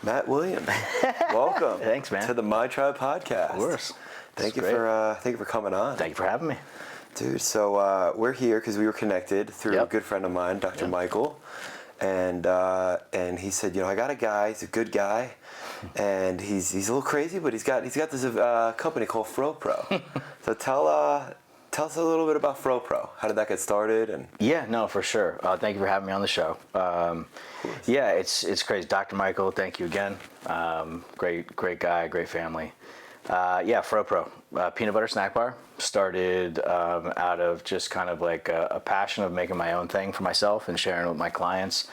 Matt Williams, welcome. Thanks, man. To the My Tribe podcast. Of course. Thank you for coming on. Thank you for having me. Dude, so we're here because we were connected through a good friend of mine, Dr. Michael, and he said, I got a guy. He's a good guy, and he's a little crazy, but he's got this company called FroPro. So tell us a little bit about FroPro. How did that get started? And yeah, no, for sure. Thank you for having me on the show. Yeah, it's crazy. Dr. Michael, thank you again. Great guy, great family. FroPro, peanut butter snack bar. Started out of just kind of like a passion of making my own thing for myself and sharing it with my clients.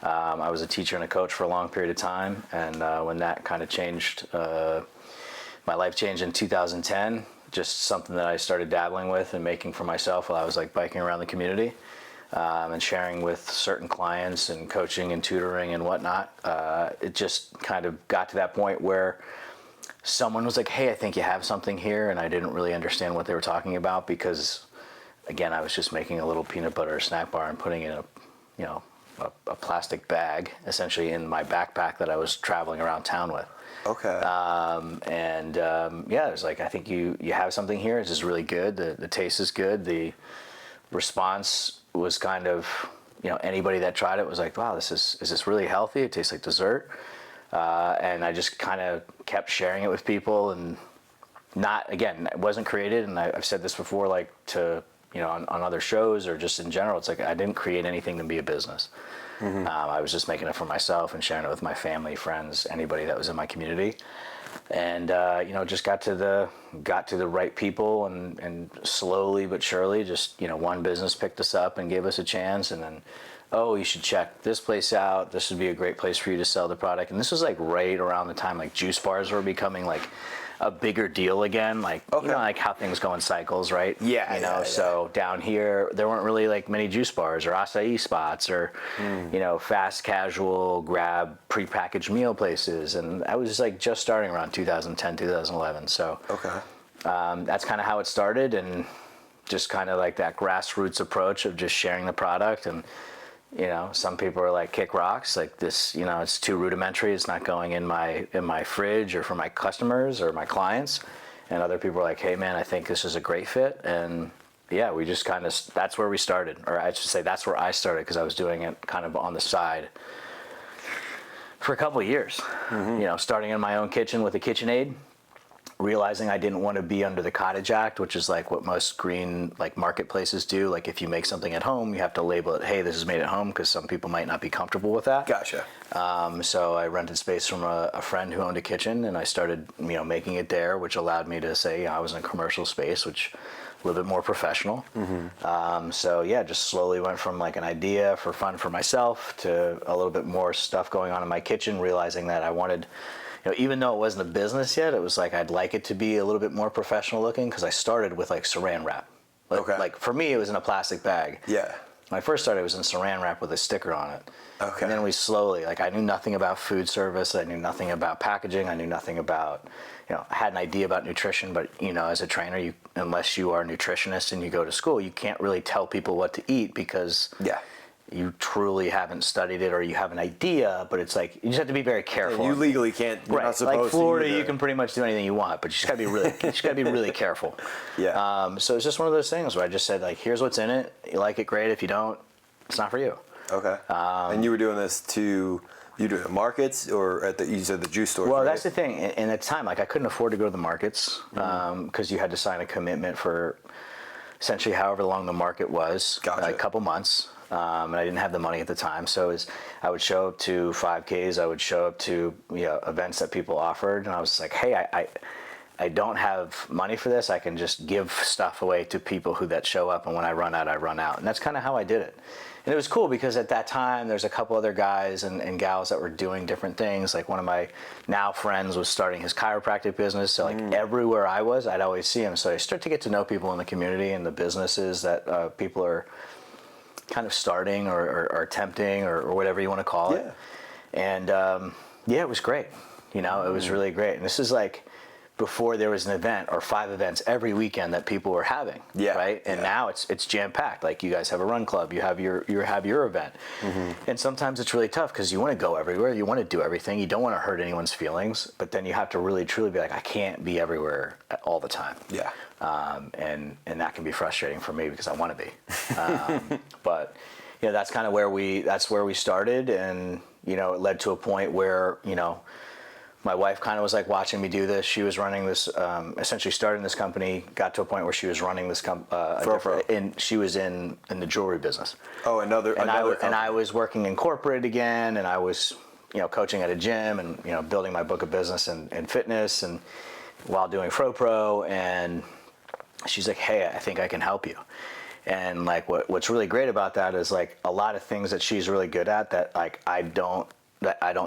I was a teacher and a coach for a long period of time, and when that kind of changed, my life changed in 2010. Just something that I started dabbling with and making for myself while I was like biking around the community and sharing with certain clients and coaching and tutoring and whatnot. It just kind of got to that point where someone was like, hey, I think you have something here, and I didn't really understand what they were talking about because, again, I was just making a little peanut butter snack bar and putting it in a plastic bag, essentially in my backpack that I was traveling around town with. Okay. It was like, I think you have something here. This is really good. The taste is good. The response was kind of, anybody that tried it was like, wow, is this really healthy? It tastes like dessert. And I just kind of kept sharing it with people, and it wasn't created. And I've said this before, like on other shows or just in general, it's like I didn't create anything to be a business. Mm-hmm. I was just making it for myself and sharing it with my family, friends, anybody that was in my community, and just got to the right people, and slowly but surely, just one business picked us up and gave us a chance, and then, oh, you should check this place out. This would be a great place for you to sell the product. And this was like right around the time like juice bars were becoming like a bigger deal again, like like how things go in cycles, right? So down here there weren't really like many juice bars or acai spots or fast casual grab prepackaged meal places, and I was like just starting around 2010 2011. So that's kind of how it started, and just kind of like that grassroots approach of just sharing the product. And some people are like, kick rocks, like this, it's too rudimentary. It's not going in my fridge or for my customers or my clients. And other people are like, hey man, I think this is a great fit. And yeah, we just kind of, that's where we started, or I should say that's where I started, because I was doing it kind of on the side for a couple of years, starting in my own kitchen with a KitchenAid, realizing I didn't want to be under the Cottage Act, which is like what most green like marketplaces do. Like if you make something at home, you have to label it, hey, this is made at home, because some people might not be comfortable with that. Gotcha. So I rented space from a friend who owned a kitchen, and I started making it there, which allowed me to say I was in a commercial space, which a little bit more professional. Mm-hmm. Just slowly went from like an idea for fun for myself to a little bit more stuff going on in my kitchen, realizing that I wanted, even though it wasn't a business yet, it was like I'd like it to be a little bit more professional looking, because I started with like saran wrap. Like for me, it was in a plastic bag. Yeah. When I first started, it was in saran wrap with a sticker on it. Okay. And then we slowly, like I knew nothing about food service. I knew nothing about packaging. I knew nothing about, I had an idea about nutrition, but as a trainer, unless you are a nutritionist and you go to school, you can't really tell people what to eat, because you truly haven't studied it, or you have an idea, but it's like you just have to be very careful. Yeah, you legally can't. You're not supposed like Florida, to you can pretty much do anything you want, but you just gotta be really careful. Yeah. So it's just one of those things where I just said, like, here's what's in it. You like it, great. If you don't, it's not for you. Okay. And you were doing this you do it at markets or you said the juice store? Well, right? That's the thing. And at the time, like I couldn't afford to go to the markets because you had to sign a commitment for essentially however long the market was, Gotcha. A couple months. And I didn't have the money at the time, so I would show up to 5Ks. I would show up to events that people offered, and I was like, hey, I don't have money for this. I can just give stuff away to people that show up, and when I run out, I run out. And that's kind of how I did it. And it was cool because at that time, there's a couple other guys and gals that were doing different things. Like one of my now friends was starting his chiropractic business. So like everywhere I was, I'd always see him. So I start to get to know people in the community and the businesses that people are kind of starting or attempting or whatever you want to call it. And it was great. It was really great. And this is like before there was an event or 5 events every weekend that people were having, right? And now it's jam packed. Like you guys have a run club, you have your event, and sometimes it's really tough because you want to go everywhere, you want to do everything, you don't want to hurt anyone's feelings, but then you have to really truly be like, I can't be everywhere all the time. And that can be frustrating for me because I want to be, but that's kind of where we started, and it led to a point where my wife kind of was like watching me do this. She was running this, essentially starting this company, got to a point where she was running this and she was in the jewelry business. Oh, another and I was working in corporate again, and I was, coaching at a gym and, building my book of business and fitness, and while doing FroPro. And she's like, hey, I think I can help you. And like, what's really great about that is like a lot of things that she's really good at that like I don't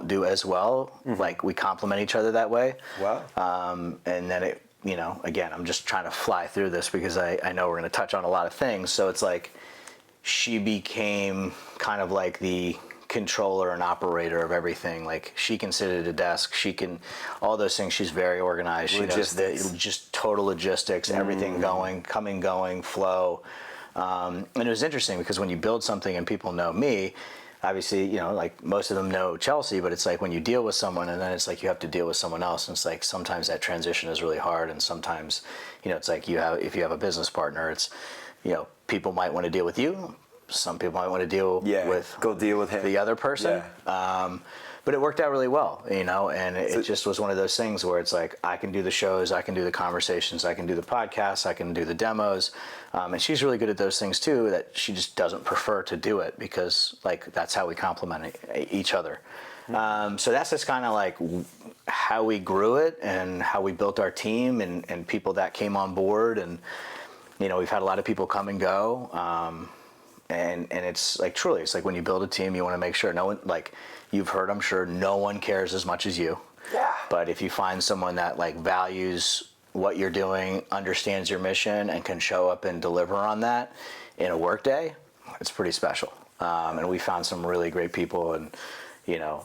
do as well. Like we complement each other that way. Wow. And then it, again, I'm just trying to fly through this because I know we're going to touch on a lot of things. So it's like she became kind of like the controller and operator of everything. Like she can sit at a desk, she can, all those things. She's very organized. She knows just total logistics, everything going, flow. And it was interesting because when you build something and people know me, obviously, like most of them know Chelsea, but it's like when you deal with someone and then it's like you have to deal with someone else, and it's like sometimes that transition is really hard, and sometimes, it's like if you have a business partner, it's, people might want to deal with you, some people might want to deal with him, the other person. But it worked out really well, and it just was one of those things where it's like, I can do the shows, I can do the conversations, I can do the podcasts, I can do the demos. And she's really good at those things too, that she just doesn't prefer to do it because like, that's how we complement each other. So that's just kind of like how we grew it and how we built our team and people that came on board. And, we've had a lot of people come and go. And it's like, truly, it's like when you build a team, you want to make sure no one, like you've heard, I'm sure, no one cares as much as you. Yeah. But if you find someone that like values what you're doing, understands your mission, and can show up and deliver on that in a work day, it's pretty special. And we found some really great people. And,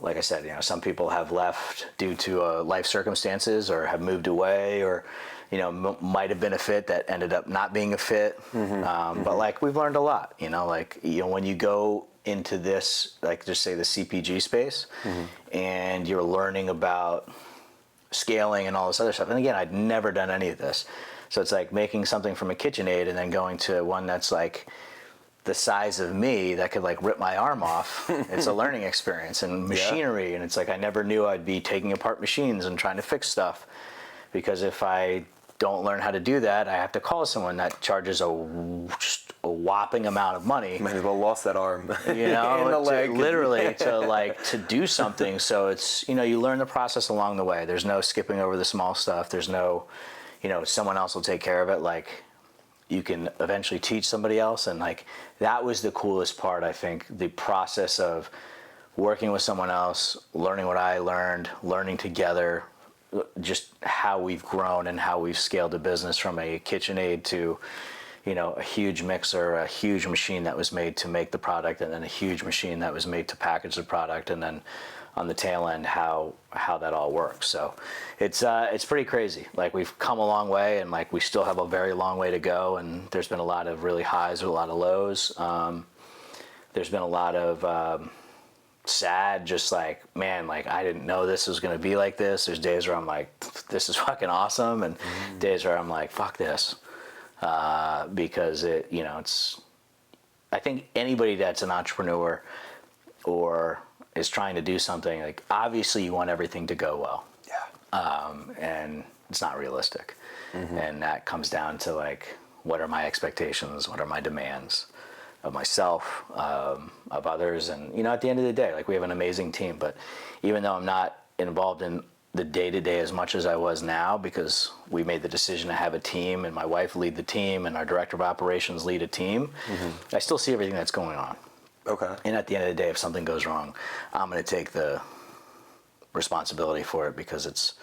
like I said, some people have left due to life circumstances or have moved away, or, might have been a fit that ended up not being a fit. But like, we've learned a lot, when you go into this, like just say the CPG space, and you're learning about scaling and all this other stuff. And again, I'd never done any of this. So it's like making something from a KitchenAid and then going to one that's like the size of me that could like rip my arm off. It's a learning experience, and machinery. And it's like, I never knew I'd be taking apart machines and trying to fix stuff, because if I don't learn how to do that, I have to call someone that charges just a whopping amount of money. Might as well lost that arm. And the leg. Literally to do something. So it's, you learn the process along the way. There's no skipping over the small stuff. There's no, someone else will take care of it. Like you can eventually teach somebody else. And like, that was the coolest part, I think, the process of working with someone else, learning what I learned, learning together, just how we've grown and how we've scaled a business from a KitchenAid to, a huge mixer, a huge machine that was made to make the product, and then a huge machine that was made to package the product, and then on the tail end, how that all works. So it's pretty crazy. Like, we've come a long way, and like we still have a very long way to go. And there's been a lot of really highs, a lot of lows. There's been a lot of sad, just like, man, like I didn't know this was going to be like this. There's days where I'm like, this is fucking awesome, and days where I'm like, fuck this, because it's, I think anybody that's an entrepreneur or is trying to do something, like, obviously you want everything to go well, and it's not realistic. And that comes down to like, what are my expectations, what are my demands of myself, of others. And at the end of the day, like, we have an amazing team, but even though I'm not involved in the day-to-day as much as I was now, because we made the decision to have a team and my wife lead the team and our director of operations lead a team, I still see everything that's going on. Okay. And at the end of the day, if something goes wrong, I'm going to take the responsibility for it, because it's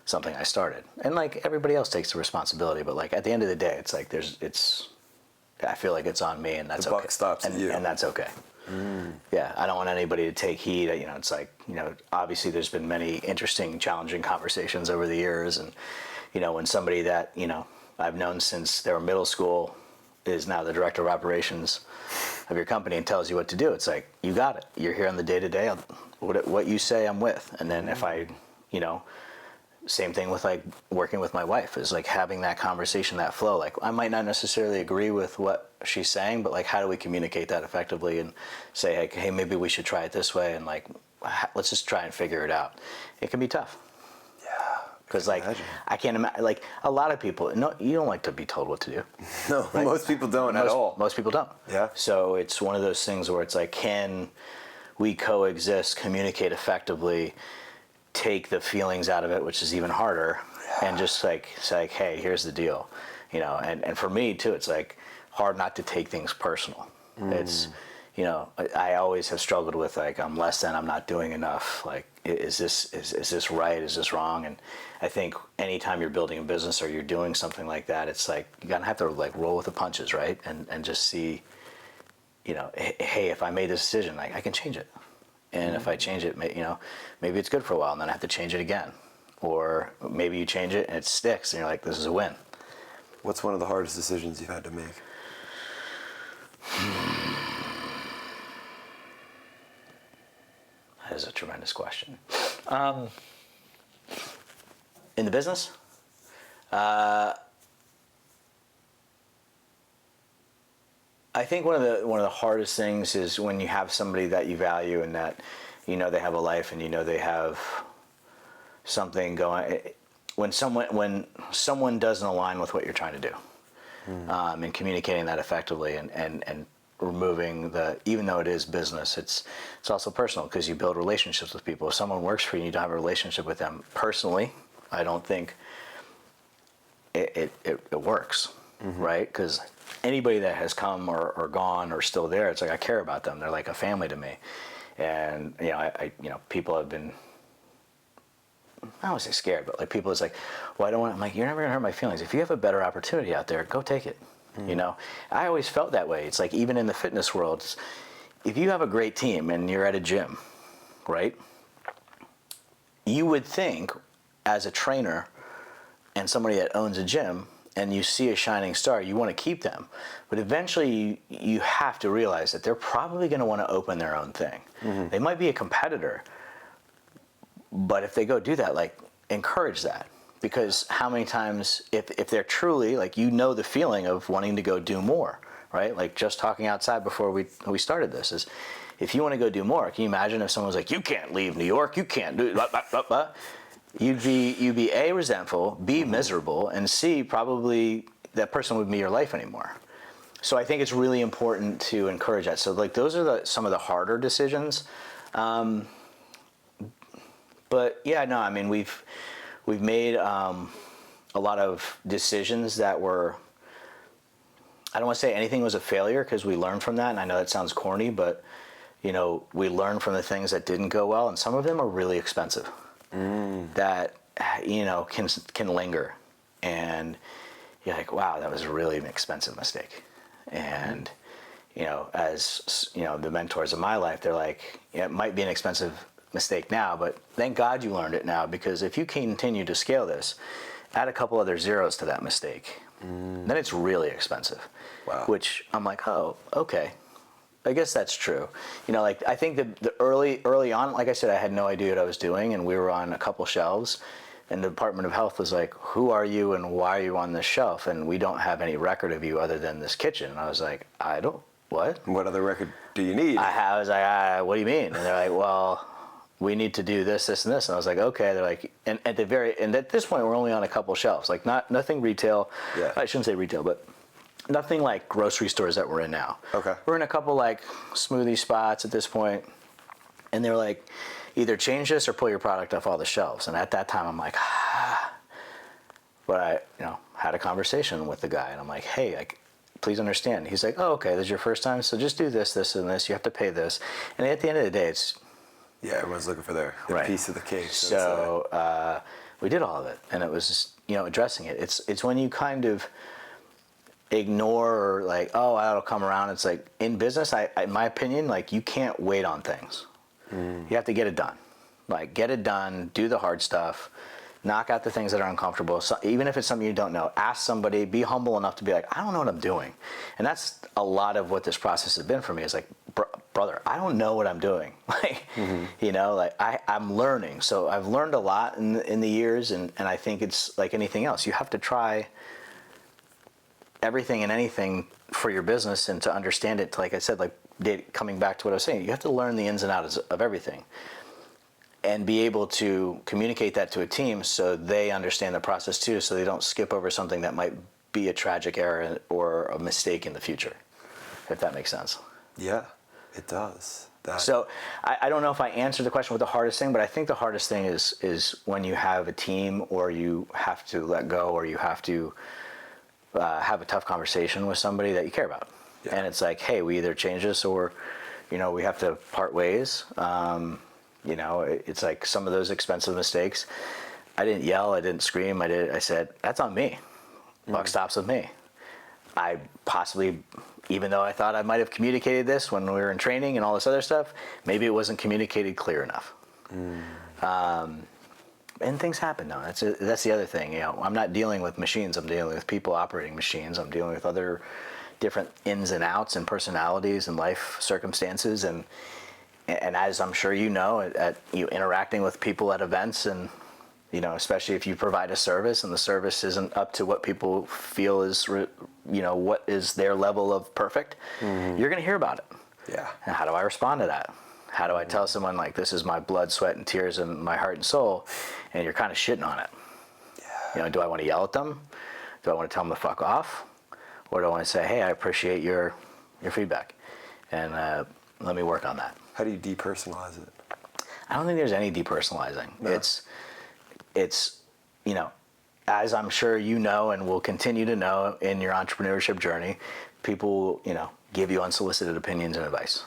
something I started. And like, everybody else takes the responsibility, but like, at the end of the day, it's like, I feel like it's on me, and that's okay. The buck stops at you. And that's okay. Yeah, I don't want anybody to take heat. It's like, obviously there's been many interesting, challenging conversations over the years, and, when somebody that, I've known since they were middle school is now the director of operations of your company and tells you what to do. It's like, you got it. You're here on the day to day. What you say, I'm with. And then if I, same thing with like working with my wife, is like having that conversation, that flow. Like, I might not necessarily agree with what she's saying, but like, how do we communicate that effectively and say, like, hey, maybe we should try it this way, and like, let's just try and figure it out. It can be tough. Because like, I can't imagine, like, a lot of people, no, you don't like to be told what to do. No, right? Most people don't at all. Most people don't. Yeah. So it's one of those things where it's like, can we coexist, communicate effectively, take the feelings out of it, which is even harder, and just like say, like, hey, here's the deal, and for me too, it's like hard not to take things personal. It's, I always have struggled with like, I'm less than, I'm not doing enough. Like, is this right? Is this wrong? And I think anytime you're building a business or you're doing something like that, it's like, you gotta have to like roll with the punches, right? And just see, hey, if I made this decision, like, I can change it. And if I change it, maybe it's good for a while and then I have to change it again. Or maybe you change it and it sticks and you're like, this is a win. What's one of the hardest decisions you've had to make? That is a tremendous question. In the business, I think one of the hardest things is when you have somebody that you value and that they have a life and they have something going. When someone doesn't align with what you're trying to do, and communicating that effectively and removing even though it is business, it's also personal, because you build relationships with people. If someone works for you, you don't have a relationship with them personally, I don't think it works, right? Because anybody that has come or gone or still there, it's like, I care about them. They're like a family to me. And people have been, I don't want to say scared, but like, people is like, well, I don't want. I'm like, you're never gonna hurt my feelings. If you have a better opportunity out there, go take it. I always felt that way. It's like, even in the fitness world, if you have a great team and you're at a gym, right? You would think, as a trainer and somebody that owns a gym, and you see a shining star, you want to keep them. But eventually you have to realize that they're probably going to want to open their own thing. They might be a competitor, but if they go do that, like, encourage that. Because how many times, if they're truly, like, the feeling of wanting to go do more, right? Like, just talking outside before we started this is, if you want to go do more, can you imagine if someone was like, you can't leave New York, you can't do blah, blah, blah, blah. You'd be A, resentful, B, miserable, and C, probably that person wouldn't be your life anymore. So I think it's really important to encourage that. So like, those are some of the harder decisions. But yeah, no, I mean, we've made a lot of decisions that were, I don't want to say anything was a failure, because we learned from that. And I know that sounds corny, but we learned from the things that didn't go well, and some of them are really expensive. That can linger, and you're like, wow, that was really an expensive mistake. And as the mentors of my life, they're like, yeah, it might be an expensive mistake now, but thank God you learned it now, because if you continue to scale this, add a couple other zeros to that mistake, then it's really expensive. Wow. Which I'm like, oh, okay. I guess that's true. Like, I think that the early on, like I said, I had no idea what I was doing, and we were on a couple shelves, and the Department of Health was like, who are you and why are you on this shelf? And we don't have any record of you other than this kitchen. And I was like, what? What other record do you need? I was like, what do you mean? And they're like, well, we need to do this, this, and this. And I was like, okay. They're like, and at this point, we're only on a couple shelves, like nothing retail. Yeah. I shouldn't say retail, but nothing like grocery stores that we're in now. Okay. We're in a couple like smoothie spots at this point, and they're like, either change this or pull your product off all the shelves. And at that time, I'm like, But I, had a conversation with the guy, and I'm like, hey, please understand. He's like, oh, okay, this is your first time, so just do this, this, and this. You have to pay this. And at the end of the day, it's yeah, everyone's looking for their piece of the cake. So we did all of it, and it was just, addressing it. It's when you kind of ignore or like, oh, that'll come around. It's like, in business, in my opinion, like, you can't wait on things. You have to get it done. Like, get it done, do the hard stuff, knock out the things that are uncomfortable. So even if it's something you don't know, ask somebody, be humble enough to be like, I don't know what I'm doing. And that's a lot of what this process has been for me, is like, brother, I don't know what I'm doing. Like, you know, like I'm learning. So I've learned a lot in the years. And I think it's like anything else. You have to try everything and anything for your business, and to understand it, like I said, like coming back to what I was saying, you have to learn the ins and outs of everything and be able to communicate that to a team so they understand the process too, so they don't skip over something that might be a tragic error or a mistake in the future, if that makes sense. Yeah, it does. So I don't know if I answered the question with the hardest thing, but I think the hardest thing is when you have a team, or you have to let go, or you have to have a tough conversation with somebody that you care about. Yeah. And it's like, hey, we either change this, or, you know, we have to part ways. You know, it's like some of those expensive mistakes. I didn't yell, I didn't scream, I said, that's on me. Buck stops with me. I possibly, even though I thought I might have communicated this when we were in training and all this other stuff, maybe it wasn't communicated clear enough. And things happen now. That's the other thing. You know, I'm not dealing with machines. I'm dealing with people operating machines. I'm dealing with other different ins and outs and personalities and life circumstances. And as I'm sure you know, you interacting with people at events, and, you know, especially if you provide a service and the service isn't up to what people feel is, you know, what is their level of perfect, you're going to hear about it. Yeah. And how do I respond to that? How do I tell someone, like, this is my blood, sweat, and tears and my heart and soul, and you're kind of shitting on it? Yeah. You know, do I want to yell at them? Do I want to tell them to fuck off? Or do I want to say, hey, I appreciate your feedback, and let me work on that? How do you depersonalize it? I don't think there's any depersonalizing. No. It's, you know, as I'm sure you know and will continue to know in your entrepreneurship journey, people, you know, give you unsolicited opinions and advice.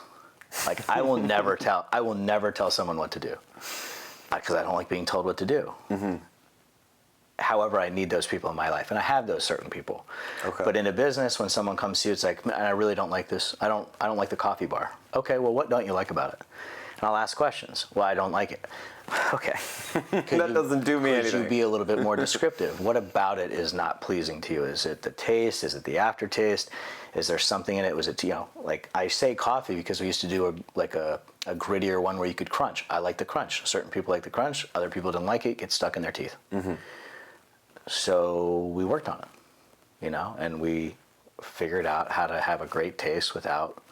Like, I will never tell someone what to do, because I don't like being told what to do. However, I need those people in my life, and I have those certain people. Okay. But in a business, when someone comes to you, it's like, man, I really don't like this. I don't like the coffee bar. Okay, well, what don't you like about it? And I'll ask questions. Well, I don't like it. Okay. That doesn't do me anything. Could you be a little bit more descriptive? What about it is not pleasing to you? Is it the taste? Is it the aftertaste? Is there something in it? Was it, you know, like, I say coffee because we used to do a grittier one where you could crunch. I like the crunch. Certain people like the crunch. Other people didn't like it. Get stuck in their teeth. So we worked on it, you know, and we figured out how to have a great taste without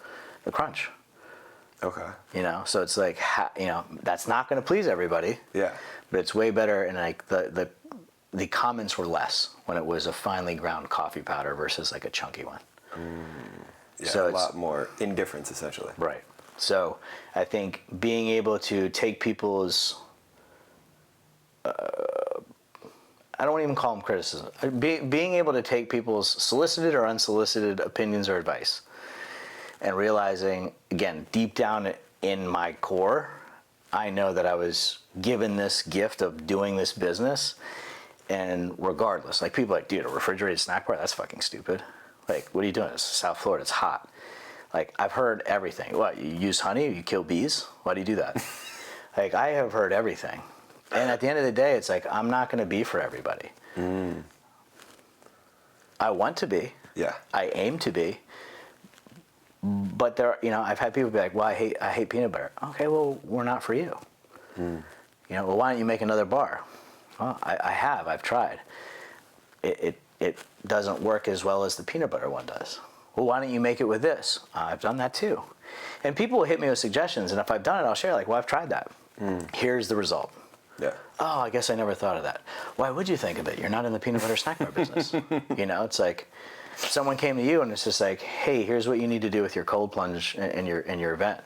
the crunch. Okay. You know, so it's like, you know, that's not going to please everybody. Yeah. But it's way better, and like the comments were less when it was a finely ground coffee powder versus like a chunky one. Yeah, so a lot more indifference, essentially. Right. So I think being able to take people's, I don't even call them criticism, being able to take people's solicited or unsolicited opinions or advice, and realizing, again, deep down in my core, I know that I was given this gift of doing this business, and regardless, like, people are like, dude, a refrigerated snack bar, that's fucking stupid. Like, what are you doing? It's South Florida, it's hot. Like, I've heard everything. What, you use honey, you kill bees? Why do you do that? Like, I have heard everything. And at the end of the day, it's like, I'm not going to be for everybody. I want to be. Yeah. I aim to be. But there, you know, I've had people be like, well, I hate peanut butter. Okay, well, we're not for you. You know, well, why don't you make another bar? Well, I've tried. It doesn't work as well as the peanut butter one does. Well, why don't you make it with this? I've done that too. And people will hit me with suggestions, and if I've done it, I'll share, like, well, I've tried that. Here's the result. Yeah. Oh, I guess I never thought of that. Why would you think of it? You're not in the peanut butter snack bar business. You know, it's like, someone came to you and it's just like, hey, here's what you need to do with your cold plunge in your event.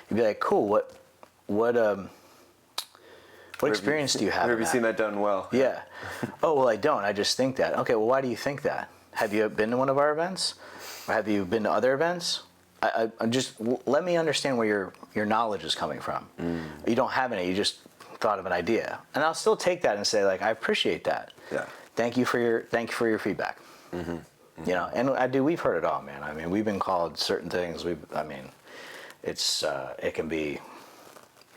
You'd be like, cool. What experience do you have? Have you seen that done well? Yeah. Oh, well, I don't. I just think that. Okay. Well, why do you think that? Have you been to one of our events, or have you been to other events? I'm just, let me understand where your knowledge is coming from. You don't have any. You just thought of an idea, and I'll still take that and say, like, I appreciate that. Yeah. Thank you for your feedback. You know, and we've heard it all, man. I mean, we've been called certain things. It can be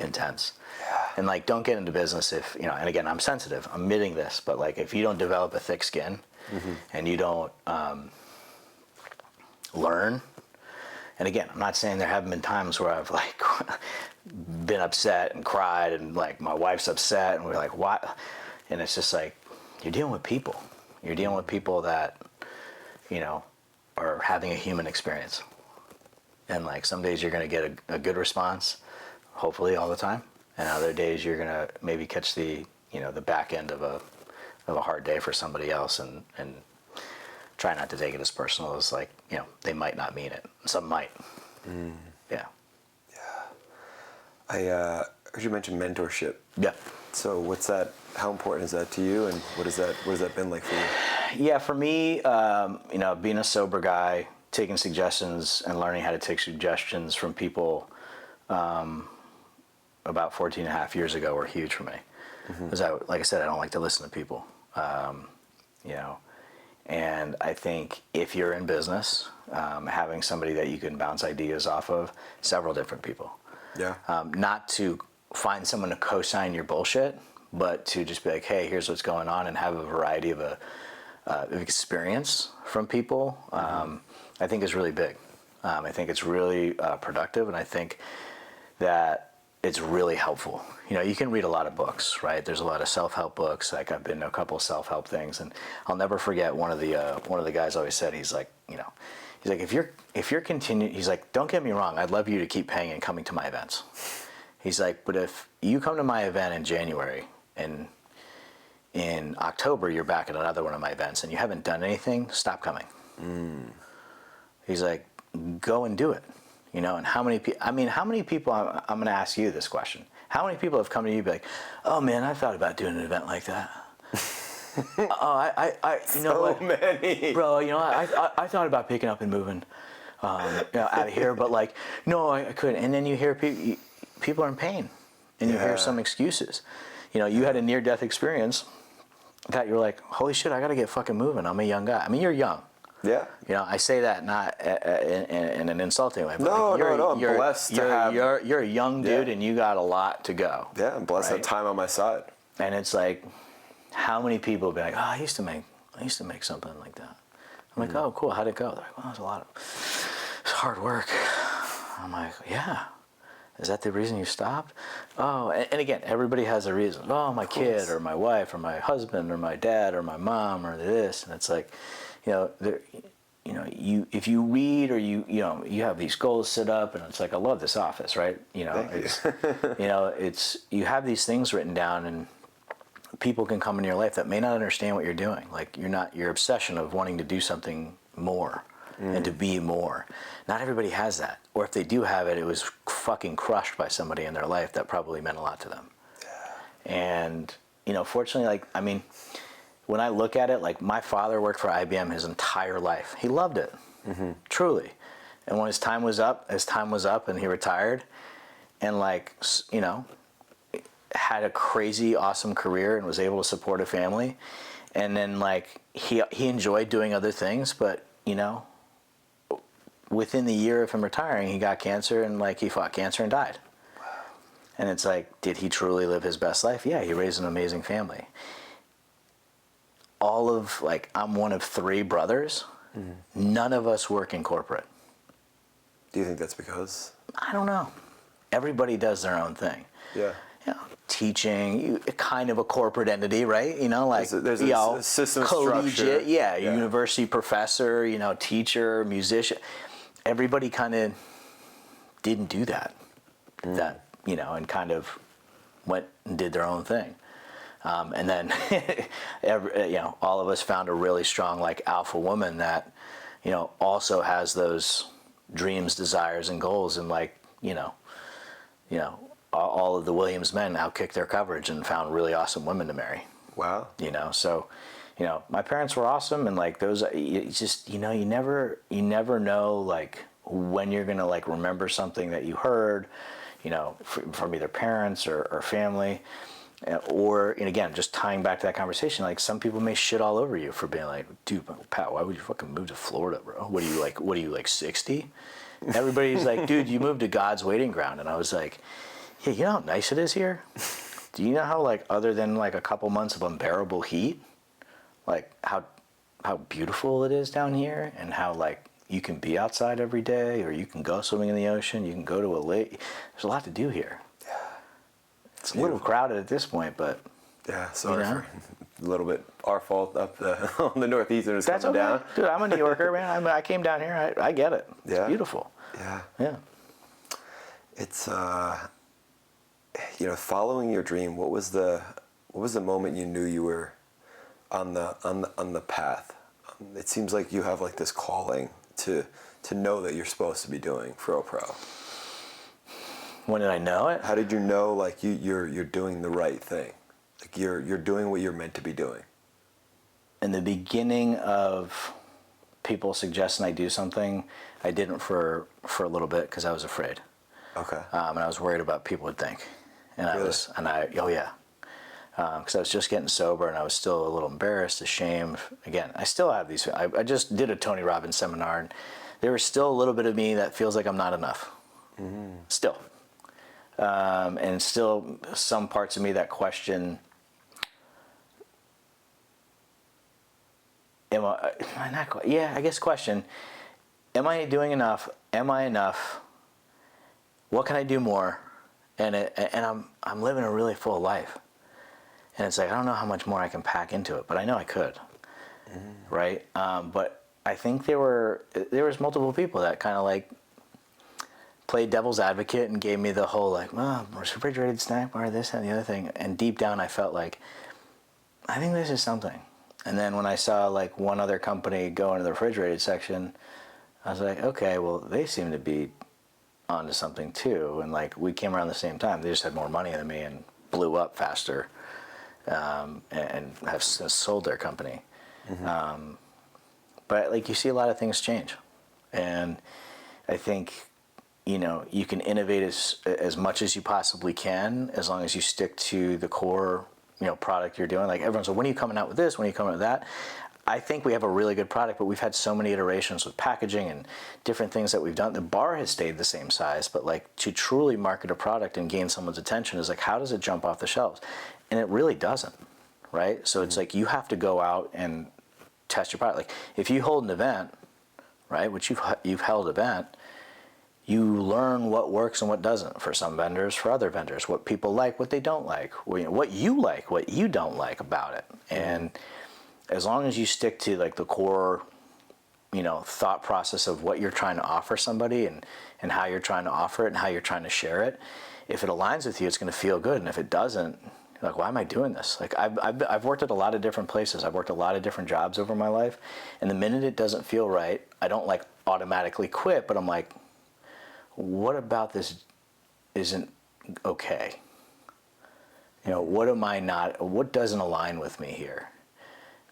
intense. Yeah. And like, don't get into business if, you know, and again, I'm sensitive, I'm admitting this, but like, if you don't develop a thick skin and you don't learn, and again, I'm not saying there haven't been times where I've like been upset and cried and like my wife's upset and we're like, what? And it's just like, you're dealing with people. You're dealing with people that, you know, are having a human experience. And like some days you're going to get a good response, hopefully all the time. And other days you're going to maybe catch the, you know, the back end of a hard day for somebody else and try not to take it as personal as like, you know, they might not mean it. Some might. Yeah. I heard you mention mentorship. Yeah. So what's that? How important is that to you? And what has that been like for you? Yeah, for me, you know, being a sober guy, taking suggestions and learning how to take suggestions from people about 14 and a half years ago were huge for me. Because like I said, I don't like to listen to people, you know. And I think if you're in business, having somebody that you can bounce ideas off of, several different people. Yeah. Not to find someone to co-sign your bullshit, but to just be like, hey, here's what's going on, and have a variety of experience from people, I think is really big. I think it's really productive, and I think that it's really helpful. You know, you can read a lot of books, right? There's a lot of self-help books. Like I've been to a couple of self-help things, and I'll never forget one of the guys always said, he's like, you know, he's like, if you're continuing, he's like, don't get me wrong, I'd love you to keep paying and coming to my events. He's like, but if you come to my event in January and in October you're back at another one of my events and you haven't done anything, stop coming. He's like, go and do it. You know, and how many people, I'm going to ask you this question. How many people have come to you and be like, oh man, I thought about doing an event like that. You know what? So many. Bro, you know, I thought about picking up and moving you know, out of here, but like, no, I couldn't. And then you hear people are in pain and you hear some excuses. You know, you had a near-death experience that you're like, holy shit, I got to get fucking moving. I'm a young guy. I mean, you're young. Yeah. You know, I say that not in an insulting way. But No, like no. I'm blessed to have. You're a young dude, and you got a lot to go. Yeah, I'm blessed to have time on my side. And it's like, how many people be like, oh, I used to make something like that. I'm like, oh, cool. How'd it go? They're like, well, it's hard work. I'm like, yeah. Is that the reason you stopped? Oh, and again, everybody has a reason. Oh, my kid, or my wife, or my husband, or my dad, or my mom, or this, and it's like. You know, if you read or you have these goals set up, and it's like, I love this office, right? You know, you have these things written down, and people can come in your life that may not understand what you're doing. Like your obsession of wanting to do something more and to be more. Not everybody has that, or if they do have it, it was fucking crushed by somebody in their life that probably meant a lot to them. Yeah. And you know, fortunately, like I mean. When I look at it, like my father worked for IBM his entire life. He loved it, truly. And when his time was up and he retired and like, you know, had a crazy awesome career and was able to support a family. And then like he enjoyed doing other things, but you know, within the year of him retiring, he got cancer and like he fought cancer and died. Wow. And it's like, did he truly live his best life? Yeah, he raised an amazing family. I'm one of 3 brothers. None of us work in corporate. Do you think that's because? I don't know. Everybody does their own thing. Yeah. You know, teaching, kind of a corporate entity, right? You know, like there's a system collegiate, structure. Yeah, university professor, you know, teacher, musician. Everybody kind of didn't do that. That, you know, and kind of went and did their own thing. And then, you know, all of us found a really strong, like, alpha woman that, you know, also has those dreams, desires, and goals. And, like, you know, all of the Williams men outkicked their coverage and found really awesome women to marry. Wow. You know, so, you know, my parents were awesome. And, like, those, it's just, you know, you never know, like, when you're going to, like, remember something that you heard, you know, from either parents or family. Or, and again, just tying back to that conversation, like some people may shit all over you for being like, dude, Pat, why would you fucking move to Florida, bro? What are you like 60? Everybody's like, dude, you moved to God's waiting ground. And I was like, yeah, you know how nice it is here? do you know how, like, other than like a couple months of unbearable heat, like how beautiful it is down here, and how like you can be outside every day, or you can go swimming in the ocean, you can go to a lake. There's a lot to do here. Yeah. It's a little crowded at this point, but yeah, sorry for a little bit our fault up on the northeast and it's that's coming okay. down. Dude, I'm a New Yorker, man. I came down here. I get it. It's beautiful. Yeah. Yeah. It's following your dream. What was the moment you knew you were on the path? It seems like you have like this calling to know that you're supposed to be doing FroPro. When did I know it? How did you know like you're doing the right thing? Like you're doing what you're meant to be doing? In the beginning of people suggesting I do something, I didn't for a little bit because I was afraid. Okay. And I was worried about what people would think. And really? Because I was just getting sober and I was still a little embarrassed, ashamed. Again, I still have these. I just did a Tony Robbins seminar, and there was still a little bit of me that feels like I'm not enough. Mm-hmm. Still. And still some parts of me that question, question, am I doing enough? Am I enough? What can I do more? And I'm living a really full life. And it's like, I don't know how much more I can pack into it, but I know I could, right? But I think there was multiple people that kind of like played devil's advocate and gave me the whole like, refrigerated snack bar, this and the other thing. And deep down I felt like, I think this is something. And then when I saw like one other company go into the refrigerated section, I was like, okay, well, they seem to be onto something too. And like, we came around the same time. They just had more money than me and blew up faster, and have since sold their company. Mm-hmm. But like, you see a lot of things change. And I think, you can innovate as much as you possibly can, as long as you stick to the core, product you're doing. Like everyone's like, when are you coming out with this? When are you coming out with that? I think we have a really good product, but we've had so many iterations with packaging and different things that we've done. The bar has stayed the same size, but like to truly market a product and gain someone's attention is like, how does it jump off the shelves? And it really doesn't, right? So it's like, you have to go out and test your product. Like if you hold an event, right, which you've held an event, you learn what works and what doesn't for some vendors, for other vendors, what people like, what they don't like, what you like, what you don't like about it. And as long as you stick to like the core, thought process of what you're trying to offer somebody and how you're trying to offer it and how you're trying to share it, if it aligns with you, it's going to feel good. And if it doesn't, you're like, why am I doing this? Like I've worked at a lot of different places. I've worked a lot of different jobs over my life. And the minute it doesn't feel right, I don't like automatically quit, but I'm like, what about this isn't okay? What doesn't align with me here?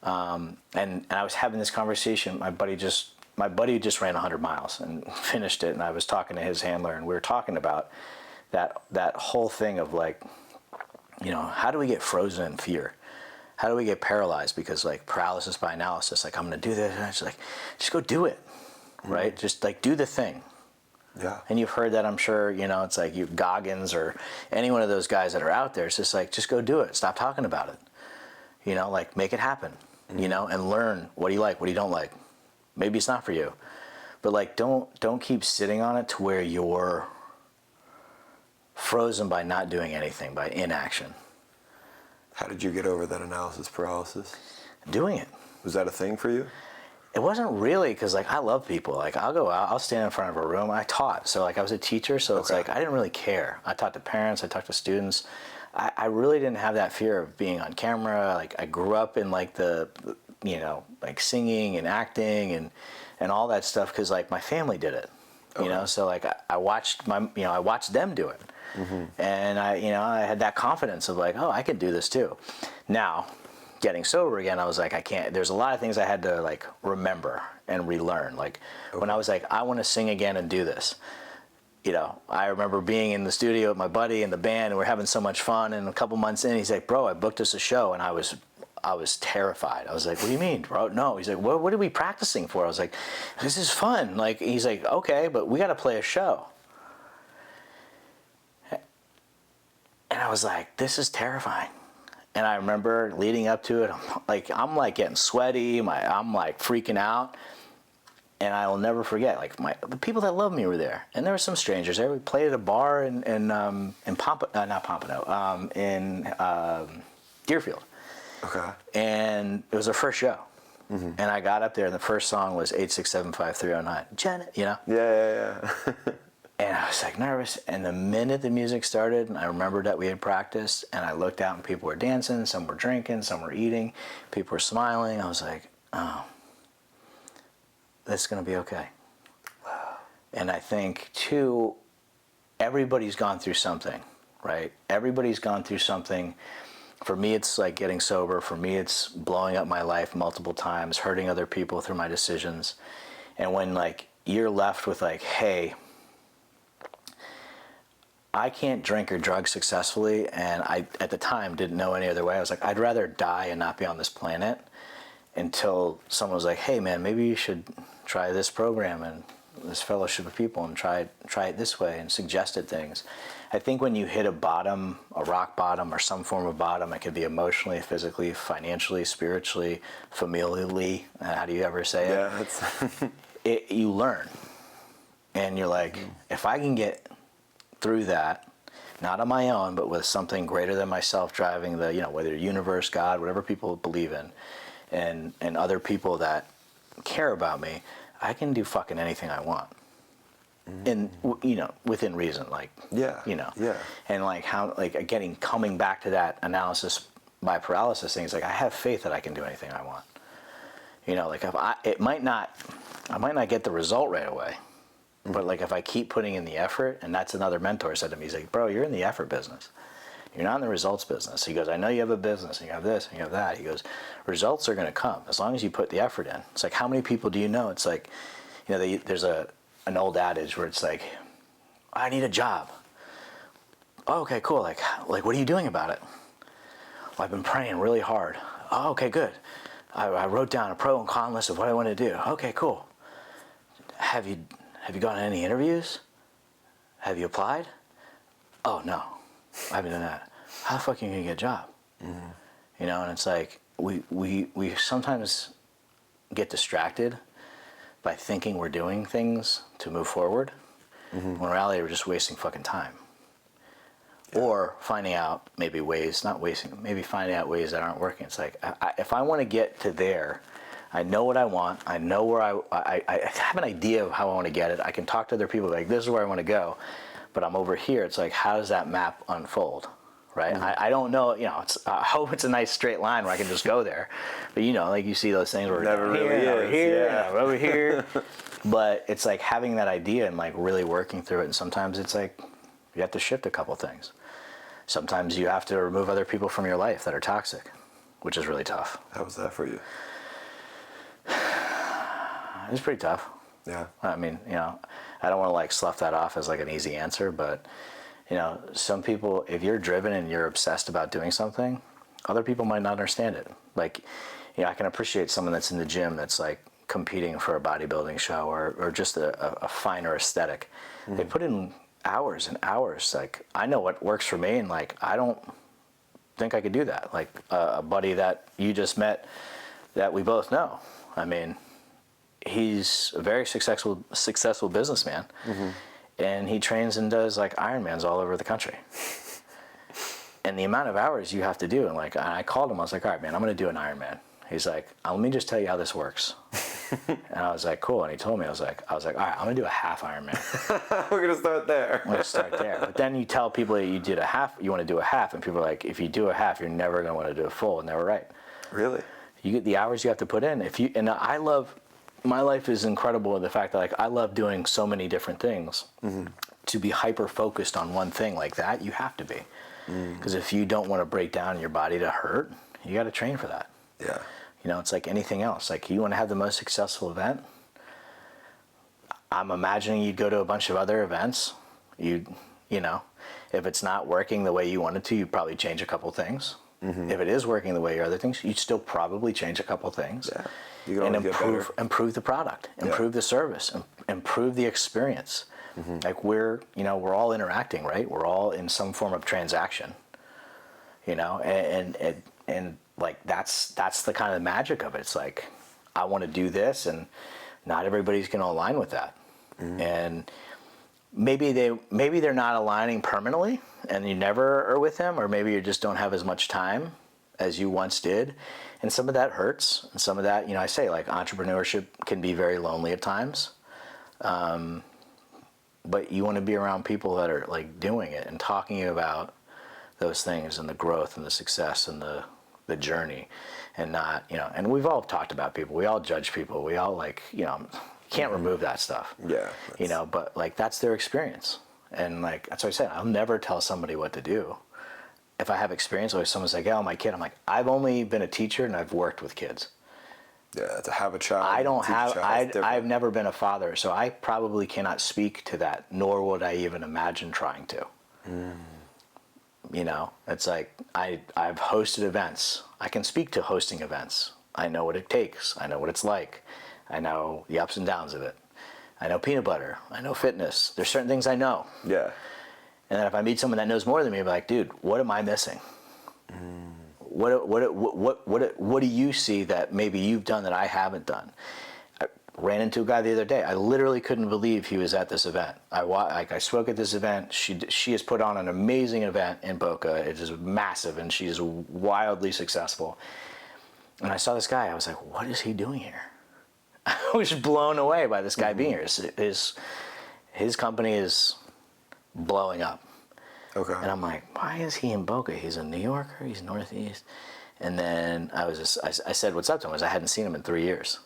And I was having this conversation. My buddy just ran 100 miles and finished it. And I was talking to his handler, and we were talking about that whole thing of like, how do we get frozen in fear? How do we get paralyzed? Because like paralysis by analysis, like I'm going to do this. And it's like, just go do it. Right. Just like do the thing. Yeah. And you've heard that, I'm sure, it's like you Goggins or any one of those guys that are out there. It's just like, just go do it. Stop talking about it. Like make it happen, and learn what do you like, what do you don't like. Maybe it's not for you, but like, don't keep sitting on it to where you're frozen by not doing anything, by inaction. How did you get over that analysis paralysis? Doing it. Was that a thing for you? It wasn't really, because like I love people. Like I'll go out, I'll stand in front of a room. I taught, so like I was a teacher, so it's like I didn't really care. I taught to parents, I talked to students. I really didn't have that fear of being on camera. Like I grew up in like the like singing and acting and all that stuff, because like my family did it. So like I watched I watched them do it. Mm-hmm. And I had that confidence of like, oh, I could do this too. Now, getting sober again, I was like, I can't. There's a lot of things I had to like remember and relearn. Like when I was like, I want to sing again and do this. I remember being in the studio with my buddy and the band, and we're having so much fun. And a couple months in, he's like, bro, I booked us a show. And I was terrified. I was like, what do you mean, bro? No. He's like, what are we practicing for? I was like, this is fun. Like, he's like, okay, but we got to play a show. And I was like, this is terrifying. And I remember leading up to it, I'm like getting sweaty, I'm like freaking out. And I will never forget, like the people that loved me were there, and there were some strangers there. We played at a bar in Deerfield. Okay. And it was our first show. And I got up there, and the first song was 8675309. Janet, you know? Yeah. And I was like nervous. And the minute the music started, and I remembered that we had practiced, and I looked out and people were dancing, some were drinking, some were eating, people were smiling. I was like, oh, this is going to be okay. Wow. And I think, too, everybody's gone through something, right? Everybody's gone through something. For me, it's like getting sober. For me, it's blowing up my life multiple times, hurting other people through my decisions. And when, like, you're left with, like, hey, I can't drink or drug successfully, and I, at the time, didn't know any other way. I was like, I'd rather die and not be on this planet, until someone was like, hey, man, maybe you should try this program and this fellowship of people and try it this way, and suggested things. I think when you hit a bottom, a rock bottom, or some form of bottom, it could be emotionally, physically, financially, spiritually, familially, how do you ever say it? Yeah, that's... You learn. And you're like, if I can get through that, not on my own, but with something greater than myself driving the, whether universe, God, whatever people believe in, and other people that care about me, I can do fucking anything I want. And, within reason, like, Yeah. And like how, like, coming back to that analysis by paralysis thing, it's like, I have faith that I can do anything I want. Like I might not get the result right away, but like if I keep putting in the effort, and that's another mentor said to me, he's like, bro, you're in the effort business. You're not in the results business. He goes, I know you have a business, and you have this, and you have that. He goes, results are going to come as long as you put the effort in. It's like, how many people do you know? It's like, there's an old adage where it's like, I need a job. Oh, okay, cool. Like, what are you doing about it? Well, I've been praying really hard. Oh, okay, good. I wrote down a pro and con list of what I want to do. Okay, cool. Have you gone on any interviews? Have you applied? Oh, no. I haven't done that. How the fuck are you going to get a job? And it's like, we sometimes get distracted by thinking we're doing things to move forward, when in reality we're just wasting fucking time. Yeah. Or finding out finding out ways that aren't working. It's like, if I want to get to there, I know what I want, I know where I have an idea of how I want to get it, I can talk to other people like, this is where I want to go, but I'm over here. It's like, how does that map unfold? Right? I don't know, I hope it's a nice straight line where I can just go there. But like you see those things where never really is. Over here, over here. But it's like having that idea and like really working through it. And sometimes it's like you have to shift a couple things. Sometimes you have to remove other people from your life that are toxic, which is really tough. How was that for you? It was pretty tough. Yeah. I mean, I don't want to like slough that off as like an easy answer, but some people, if you're driven and you're obsessed about doing something, other people might not understand it. Like, I can appreciate someone that's in the gym that's like competing for a bodybuilding show or just a finer aesthetic. They put in hours and hours. Like, I know what works for me, and like, I don't think I could do that. Like a buddy that you just met that we both know. I mean, he's a very successful businessman. And he trains and does like Ironmans all over the country. And the amount of hours you have to do, and like, I called him, I was like, all right, man, I'm going to do an Ironman. He's like, let me just tell you how this works. And I was like, cool. And he told me, I was like, all right, I'm going to do a half Ironman. We're going to start there. I'm going to start there. But then you tell people that you did a half, you want to do a half, and people are like, if you do a half, you're never going to want to do a full. And they were right. Really? You get the hours you have to put in. My life is incredible in the fact that like I love doing so many different things. To be hyper focused on one thing like that, you have to be. Because if you don't want to break down your body to hurt, you got to train for that. Yeah. It's like anything else. Like, you want to have the most successful event, I'm imagining you'd go to a bunch of other events. If it's not working the way you want it to, you'd probably change a couple things. If it is working the way your other things, you'd still probably change a couple things. Yeah. You can and improve the product, improve the service, improve the experience. Like we're all interacting, right? We're all in some form of transaction. you know, and like that's the kind of magic of it. It's like, I want to do this, and not everybody's going to align with that. And maybe they're not aligning permanently, and you never are with them, or maybe you just don't have as much time as you once did, and some of that hurts, and some of that, you know, I say, like, entrepreneurship can be very lonely at times, but you want to be around people that are like doing it and talking about those things and the growth and the success and the journey, and not, you know, and we've all talked about people, we all judge people, we all, like, you know, can't remove that stuff. Yeah. You know, but like, that's their experience. And like, that's what I said, I'll never tell somebody what to do. If I have experience, or if someone's like, oh, my kid, I'm like, I've only been a teacher and I've worked with kids. Yeah, to have a child. I don't teach a have, child is I've never been a father, so I probably cannot speak to that, nor would I even imagine trying to. You know, it's like, I've hosted events. I can speak to hosting events. I know what it takes. I know what it's like. I know the ups and downs of it. I know peanut butter. I know fitness. There's certain things I know. Yeah. And then if I meet someone that knows more than me, I'll be like, dude, what am I missing? What do you see that maybe you've done that I haven't done? I ran into a guy the other day. I literally couldn't believe he was at this event. I spoke at this event. She has put on an amazing event in Boca. It is massive, and she is wildly successful. And I saw this guy. I was like, what is he doing here? I was blown away by this guy being here. His company is blowing up. Okay. And I'm like, why is he in Boca? He's a New Yorker. He's Northeast. And then I said, what's up to him? I hadn't seen him in 3 years.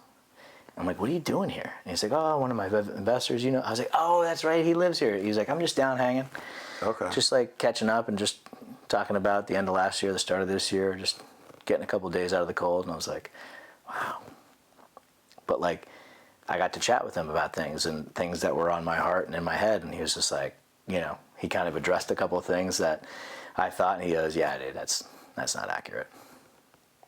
I'm like, what are you doing here? And he's like, oh, one of my investors, you know. I was like, oh, that's right, he lives here. He's like, I'm just down hanging. Okay. Just like catching up and just talking about the end of last year, the start of this year, just getting a couple of days out of the cold. And I was like, wow. But like, I got to chat with him about things and things that were on my heart and in my head. And he was just like, you know, he kind of addressed a couple of things that I thought, and he goes, yeah, dude, that's not accurate.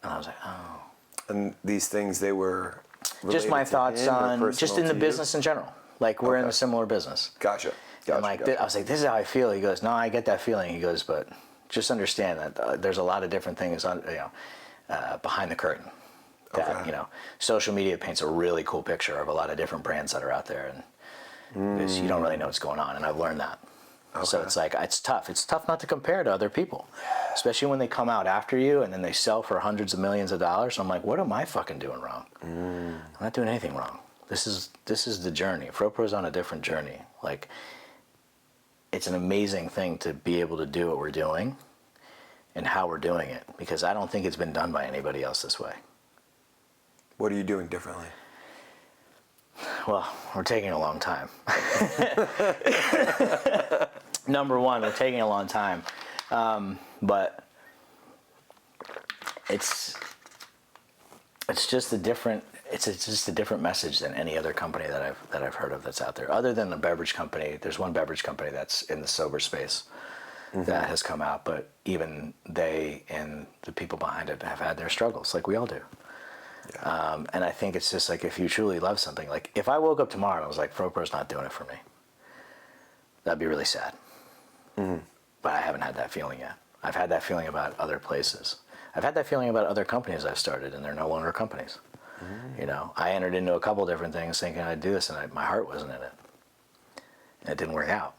And I was like, oh. And these things, they were Just my thoughts on, just in the business in general. Like, we're in a similar business. Gotcha. And like, I was like, this is how I feel. He goes, no, I get that feeling. He goes, but just understand that there's a lot of different things on, you know, behind the curtain. That, you know, social media paints a really cool picture of a lot of different brands that are out there, and because you don't really know what's going on. And I've learned that. So it's like, it's tough. It's tough not to compare to other people, especially when they come out after you and then they sell for hundreds of millions of dollars. So I'm like, what am I fucking doing wrong? I'm not doing anything wrong. This is the journey. FroPro's on a different journey. Like, it's an amazing thing to be able to do what we're doing and how we're doing it, because I don't think it's been done by anybody else this way. What are you doing differently? Well, we're taking a long time. Number one, we're taking a long time, but it's just a different. It's just a different message than any other company that I've heard of that's out there. Other than the beverage company, there's one beverage company that's in the sober space that has come out, but even they and the people behind it have had their struggles, like we all do. Yeah. And I think it's just like, if you truly love something, like if I woke up tomorrow and I was like, FroPro's not doing it for me, that'd be really sad. But I haven't had that feeling yet. I've had that feeling about other places. I've had that feeling about other companies I've started, and they're no longer companies. You know, I entered into a couple different things thinking I'd do this, and my heart wasn't in it. And it didn't work out.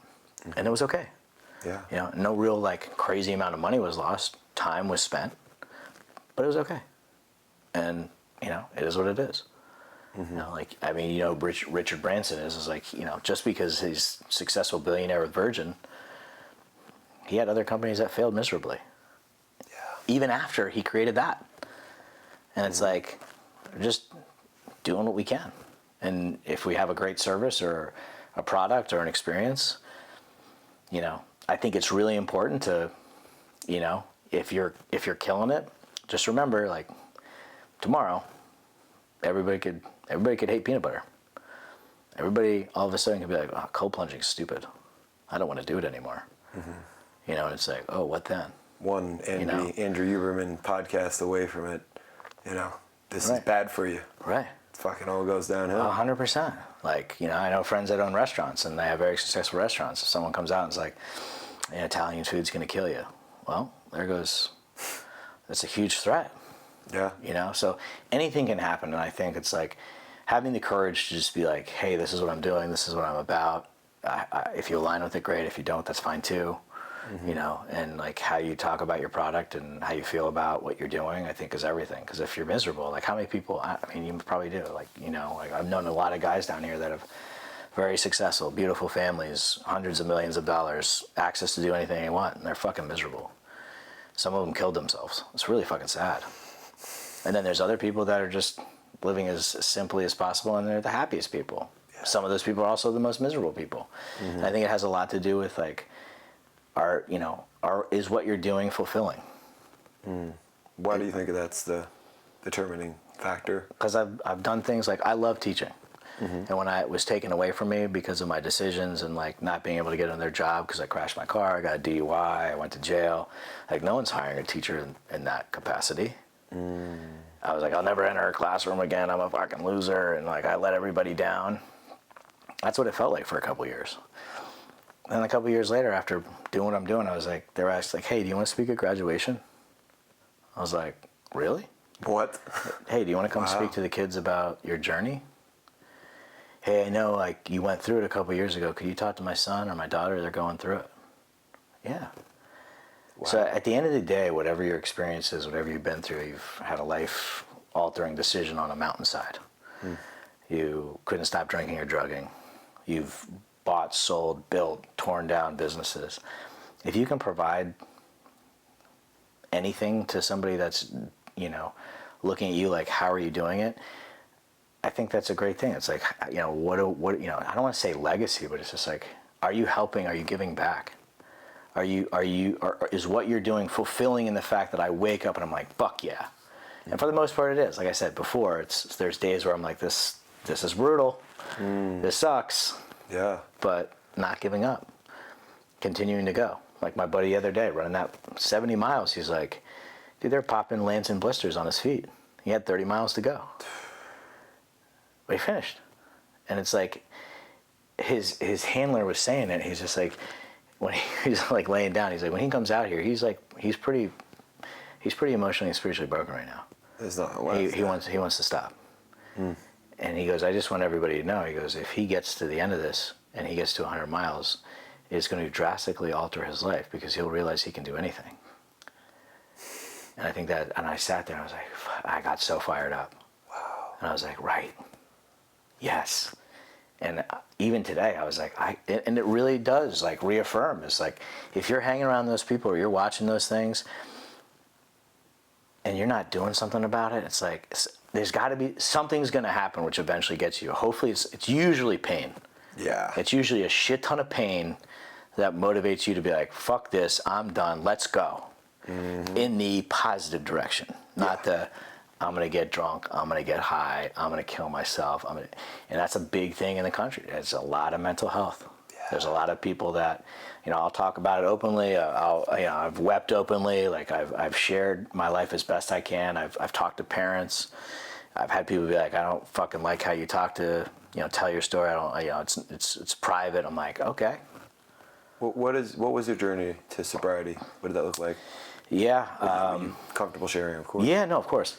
And it was okay. Yeah. You know, no real like crazy amount of money was lost. Time was spent. But it was okay. And, you know, it is what it is. You know, like, I mean, you know, Richard Branson is like, you know, just because he's a successful billionaire with Virgin, he had other companies that failed miserably. Yeah. Even after he created that. And it's like, we're just doing what we can. And if we have a great service or a product or an experience, you know, I think it's really important to, you know, if you're killing it, just remember, like, tomorrow, everybody could hate peanut butter. Everybody all of a sudden could be like, oh, cold plunging is stupid. I don't want to do it anymore. You know, and it's like, oh, what then? One Andrew Huberman podcast away from it, you know, this is bad for you. Right. It fucking all goes downhill. 100%. Like, you know, I know friends that own restaurants, and they have very successful restaurants. If someone comes out and is like, Italian food's going to kill you. Well, there goes that's a huge threat. Yeah. You know, so anything can happen. And I think it's like having the courage to just be like, hey, this is what I'm doing. This is what I'm about. If you align with it, great. If you don't, that's fine too. You know, and like how you talk about your product and how you feel about what you're doing, I think is everything. Because if you're miserable, like how many people, I mean, you probably do, like, you know, like I've known a lot of guys down here that have very successful, beautiful families, hundreds of millions of dollars, access to do anything they want, and they're fucking miserable. Some of them killed themselves. It's really fucking sad. And then there's other people that are just living as simply as possible, and they're the happiest people. Yeah. Some of those people are also the most miserable people. And I think it has a lot to do with like, is what you're doing fulfilling? Why do you think that's the determining factor? Because I've done things like I love teaching. And when it was taken away from me because of my decisions and like not being able to get on their job because I crashed my car, I got a DUI, I went to jail. Like no one's hiring a teacher in that capacity. I was like, I'll never enter a classroom again. I'm a fucking loser. And like I let everybody down. That's what it felt like for a couple years. And a couple years later, after doing what I'm doing, I was like, they were asked like, hey, do you want to speak at graduation? I was like, really? What? Hey, do you want to come speak to the kids about your journey? Hey, I know like you went through it a couple years ago. Could you talk to my son or my daughter? They're going through it. Yeah. Wow. So at the end of the day, whatever your experience is, whatever you've been through, you've had a life-altering decision on a mountainside. You couldn't stop drinking or drugging. You've bought, sold, built, torn down businesses. If you can provide anything to somebody that's, you know, looking at you like, how are you doing it? I think that's a great thing. It's like, you know, what, you know, I don't want to say legacy, but it's just like, are you helping? Are you giving back? Is what you're doing fulfilling in the fact that I wake up and I'm like, fuck yeah. And for the most part it is. Like I said before, there's days where I'm like, this is brutal. This sucks. Yeah. But not giving up. Continuing to go. Like my buddy the other day, running that 70 miles, he's like, dude, they're popping Lancing blisters on his feet. He had 30 miles to go. But he finished. And it's like, his handler was saying it, he's just like, when he's like laying down, he's like, when he comes out here, he's pretty emotionally and spiritually broken right now. It's not, he wants to stop. And he goes, I just want everybody to know, he goes, if he gets to the end of this and he gets to 100 miles, it's going to drastically alter his life because he'll realize he can do anything. And I think that, and I sat there and I was like, I got so fired up. Wow. And I was like, right. Yes. And even today, I was like, and it really does like reaffirm. It's like, if you're hanging around those people or you're watching those things and you're not doing something about it, it's like, there's got to be, something's going to happen which eventually gets you. Hopefully it's usually pain. Yeah. It's usually a shit ton of pain that motivates you to be like, fuck this, I'm done, let's go. In the positive direction, not the, I'm going to get drunk, I'm going to get high, I'm going to kill myself. And that's a big thing in the country. There's a lot of mental health. Yeah. There's a lot of people that, you know, I'll talk about it openly. I've wept openly. Like I've shared my life as best I can. I've talked to parents. I've had people be like, I don't fucking like how you talk to, you know, tell your story. I don't, you know, it's private. I'm like, okay. What was your journey to sobriety? What did that look like? Yeah. Comfortable sharing, of course. Yeah, no, of course.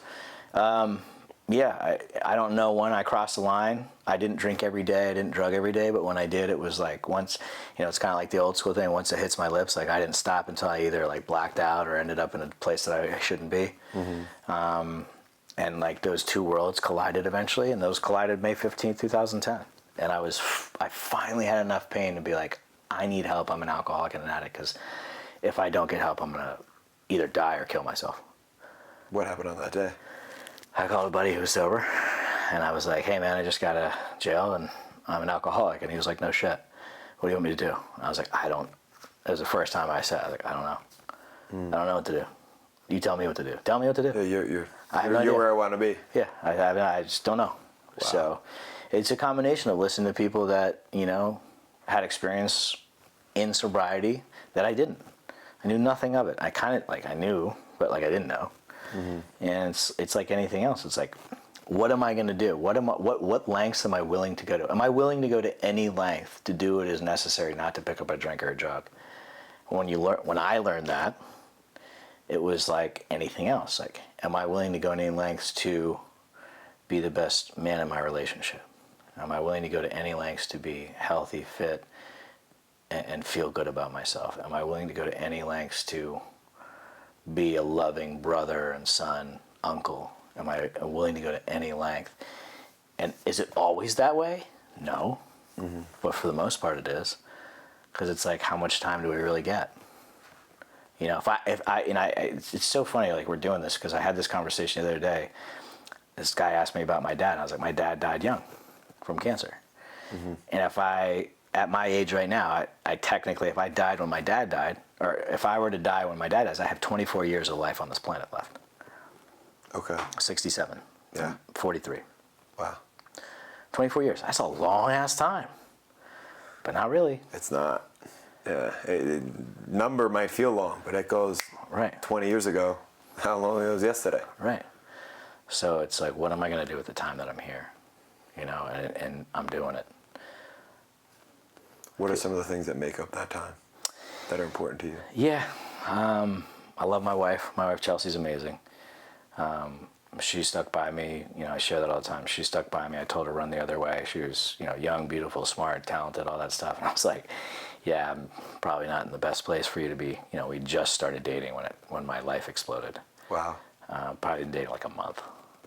Yeah, I don't know when I crossed the line. I didn't drink every day. I didn't drug every day. But when I did, it was like once, you know, it's kind of like the old school thing. Once it hits my lips, like I didn't stop until I either like blacked out or ended up in a place that I shouldn't be. And like those two worlds collided eventually. And those collided May 15th, 2010. And I finally had enough pain to be like, I need help. I'm an alcoholic and an addict. Because if I don't get help, I'm going to either die or kill myself. What happened on that day? I called a buddy who was sober, and I was like, hey man, I just got out of jail and I'm an alcoholic. And he was like, no shit. What do you want me to do? And I was like, it was the first time I said, I was like, I don't know. I don't know what to do. You tell me what to do. Tell me what to do. Yeah, you're where I want to be. Yeah, I just don't know. Wow. So it's a combination of listening to people that, you know, had experience in sobriety that I didn't. I knew nothing of it. I kind of, like, I knew, but like I didn't know. And it's like anything else. It's like, what am I going to do? What lengths am I willing to go to? Am I willing to go to any length to do what is necessary not to pick up a drink or a drug? When I learned that, it was like anything else. Like, am I willing to go to any lengths to be the best man in my relationship? Am I willing to go to any lengths to be healthy, fit, and feel good about myself? Am I willing to go to any lengths to be a loving brother and son, uncle? Am I willing to go to any length? And is it always that way? No. Mm-hmm. But for the most part it is. Because it's like, how much time do we really get? You know, it's so funny, like, we're doing this because I had this conversation the other day. This guy asked me about my dad. And I was like, my dad died young from cancer. Mm-hmm. And at my age right now, I technically, if I died when my dad died, or if I were to die when my dad dies, I have 24 years of life on this planet left. Okay. 67. Yeah. 43. Wow. 24 years. That's a long ass time. But not really. It's not. Yeah. Number might feel long, but it goes right. 20 years ago. How long it was yesterday? Right. So it's like, what am I going to do with the time that I'm here? You know, and I'm doing it. What are some of the things that make up that time that are important to you? Yeah. I love my wife. My wife Chelsea's amazing. She stuck by me. You know, I share that all the time. She stuck by me. I told her to run the other way. She was, you know, young, beautiful, smart, talented, all that stuff. And I was like, yeah, I'm probably not in the best place for you to be. You know, we just started dating when my life exploded. Wow. Probably dated like a month.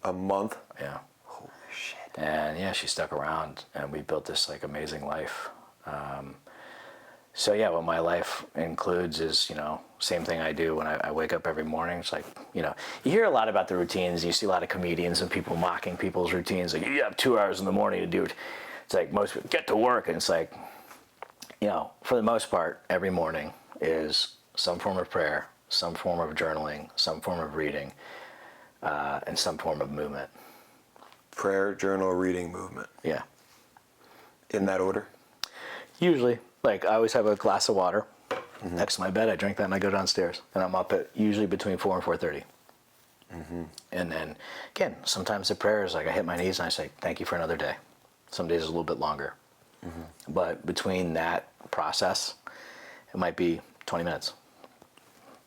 A month? Yeah. Holy shit. And yeah, she stuck around, and we built this like amazing life. So yeah, what my life includes is, you know, same thing I do when I wake up every morning. It's like, you know, you hear a lot about the routines. You see a lot of comedians and people mocking people's routines. Like, you have 2 hours in the morning to do it. It's like, most people get to work, and it's like, you know, for the most part, every morning is some form of prayer, some form of journaling, some form of reading, and some form of movement. Prayer, journal, reading, movement. Yeah. In that order? Usually. Like, I always have a glass of water next to my bed. I drink that and I go downstairs. And I'm up at usually between 4 and 4:30. Mm-hmm. And then, again, sometimes the prayer is like I hit my knees and I say, thank you for another day. Some days it's a little bit longer. Mm-hmm. But between that process, it might be 20 minutes.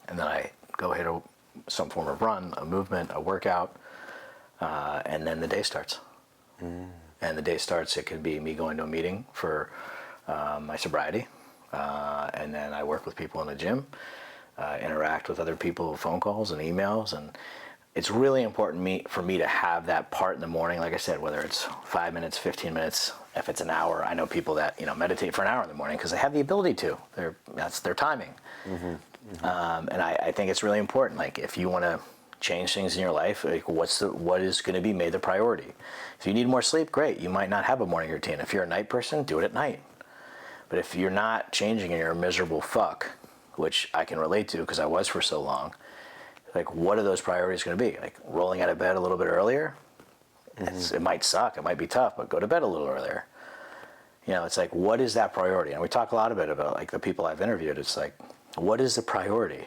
And then I go hit some form of run, a movement, a workout, and then the day starts. Mm. And the day starts, it could be me going to a meeting for my sobriety, and then I work with people in the gym, interact with other people with phone calls and emails, and it's really important for me to have that part in the morning. Like I said, whether it's 5 minutes, 15 minutes, if it's an hour. I know people that, you know, meditate for an hour in the morning because they have the ability to. That's their timing. Mm-hmm. Mm-hmm. And I think it's really important. Like, if you want to change things in your life, like, what is going to be made the priority? If you need more sleep, great. You might not have a morning routine. If you're a night person, do it at night. But if you're not changing and you're a miserable fuck, which I can relate to because I was for so long, like, what are those priorities going to be? Like, rolling out of bed a little bit earlier? Mm-hmm. It might suck. It might be tough, but go to bed a little earlier. You know, it's like, what is that priority? And we talk a lot about like the people I've interviewed. It's like, what is the priority?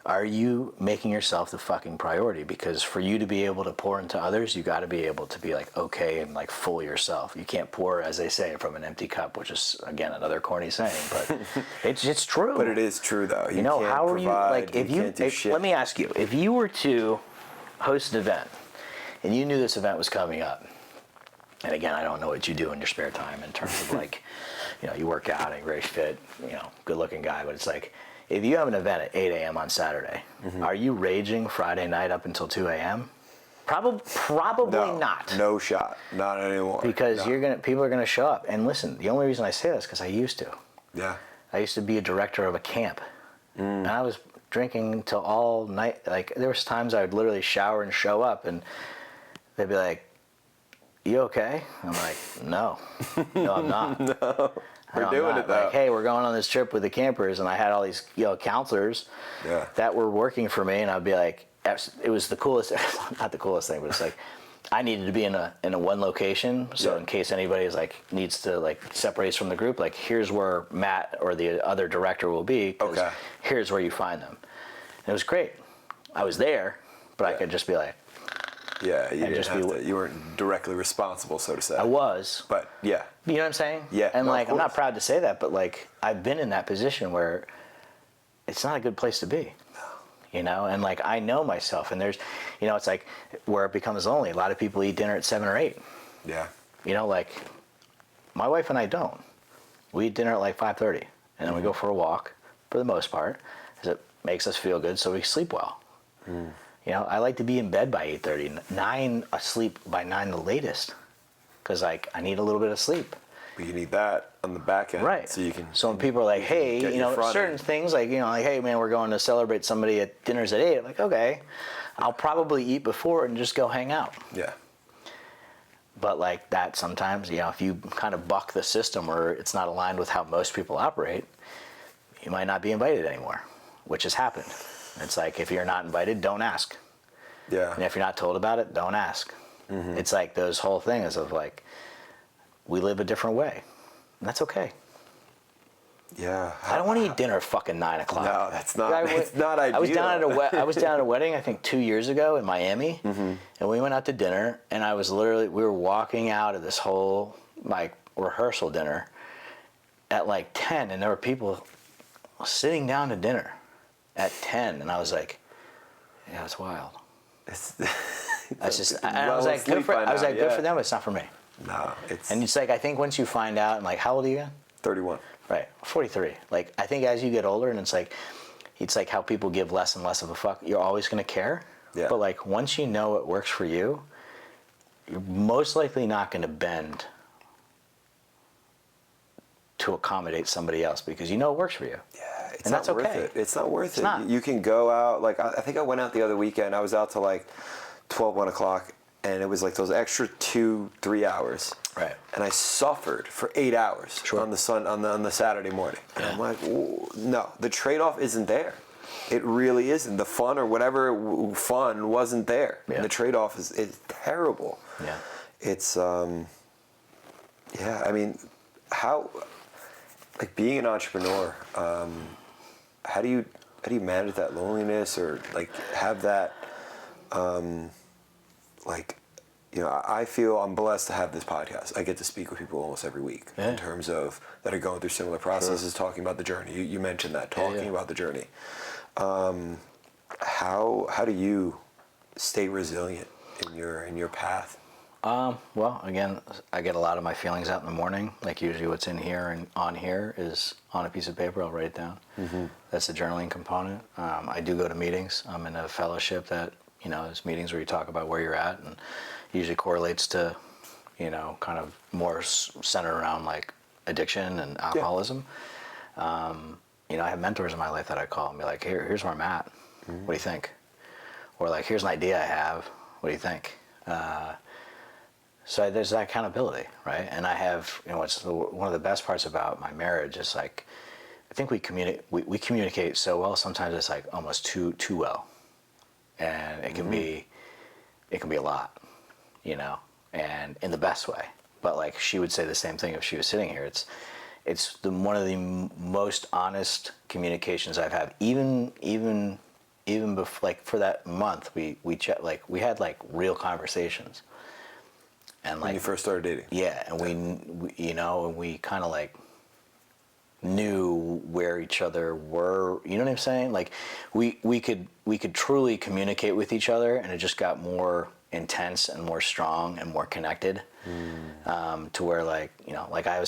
Are you making yourself the fucking priority? Because for you to be able to pour into others, you got to be able to be like okay and like full yourself. You can't pour, as they say, from an empty cup, which is, again, another corny saying, but it's true. But it is true, though. You know, how are you, like, let me ask you, if you were to host an event and you knew this event was coming up, and again, I don't know what you do in your spare time in terms of like, you know, you work out and you're very fit, you know, good looking guy, but it's like, if you have an event at 8 a.m. on Saturday, mm-hmm. Are you raging Friday night up until 2 a.m.? Probably not. No shot. Not anymore. Because people are gonna show up. And listen, the only reason I say this is because I used to. Yeah. I used to be a director of a camp, and I was drinking until all night. Like, there was times I would literally shower and show up, and they'd be like, "You okay?" I'm like, "No, I'm not." No. We're doing it, though. Like, hey, we're going on this trip with the campers, and I had all these, you know, counselors that were working for me, and I'd be like, it was the coolest, not the coolest thing, but it's like, I needed to be in a one location, so in case anybody is like needs to like separates from the group, like, here's where Matt or the other director will be. Okay. Here's where you find them. And it was great. I was there, but I could just be like. Yeah, you weren't directly responsible, so to say. I was. But, yeah. You know what I'm saying? Yeah. And, like, I'm not proud to say that, but, like, I've been in that position where it's not a good place to be. you know, and like I know myself, and there's, you know, it's like where it becomes lonely. A lot of people eat dinner at 7 or 8. Yeah. You know, like my wife and I don't. We eat dinner at like 5:30, and then we go for a walk for the most part, because it makes us feel good, so we sleep well. You know, I like to be in bed by 8:30, 9 asleep by 9 the latest, because like I need a little bit of sleep. But you need that on the back end, Right. So you can. So when people are like, "Hey, get you your know, front certain end. things like, you know, like, hey man, we're going to celebrate somebody at dinner's at 8." I'm like, okay, I'll probably eat before and just go hang out. Yeah. But like that sometimes, you know, if you kind of buck the system where it's not aligned with how most people operate, you might not be invited anymore, which has happened. It's like if you're not invited, don't ask. Yeah. And if you're not told about it, don't ask. It's like those whole things of like, we live a different way. And that's okay. Yeah. I don't want to eat dinner at fucking 9 o'clock. No, that's not. It's not ideal. I was down at a wedding, I think 2 years ago in Miami, and we went out to dinner, and we were walking out of this whole like rehearsal dinner at like 10, and there were people sitting down to dinner at 10, and I was like, yeah, it's wild. I was like, good for them, but it's not for me. No, it's. And it's like, I think once you find out, and like, how old are you again? 31. Right, 43. Like, I think as you get older, and it's like how people give less and less of a fuck. You're always going to care. Yeah. But like, once you know it works for you, you're most likely not going to bend to accommodate somebody else because you know it works for you. Yeah, it's And not that's worth okay. it. It's not worth it. not. You can go out, like, I think I went out the other weekend. I was out till like 12, 1 o'clock, and it was like those extra 2-3 hours. Right. And I suffered for 8 hours on the Saturday morning. And I'm like, no, the trade-off isn't there. It really isn't. The fun or whatever fun wasn't there. Yeah. And the trade-off is terrible. Yeah. It's I mean, how, like, being an entrepreneur, how do you manage that loneliness or like have that like, you know, I feel I'm blessed to have this podcast. I get to speak with people almost every week in terms of that are going through similar processes, talking about the journey. You mentioned that, talking about the journey. How do you stay resilient in your path? Well, again, I get a lot of my feelings out in the morning. Like usually what's in here and on here is on a piece of paper. I'll write it down. That's the journaling component. I do go to meetings. I'm in a fellowship that, you know, is meetings where you talk about where you're at, and usually correlates to, you know, kind of more centered around like addiction and alcoholism. You know, I have mentors in my life that I call and be like, here's where I'm at. What do you think? Or like, here's an idea I have. What do you think? So there's that accountability, right? And I have, you know, one of the best parts about my marriage is like, I think we communicate so well. Sometimes it's like almost too well, and it can be a lot, you know, and in the best way. But like she would say the same thing if she was sitting here. It's one of the most honest communications I've had. Even before, like for that month, we had like real conversations. And like when you first started dating. Yeah, and we you know, and we kind of like knew where each other were. You know what I'm saying? Like we could truly communicate with each other, and it just got more intense and more strong and more connected. To where, like, you know, like I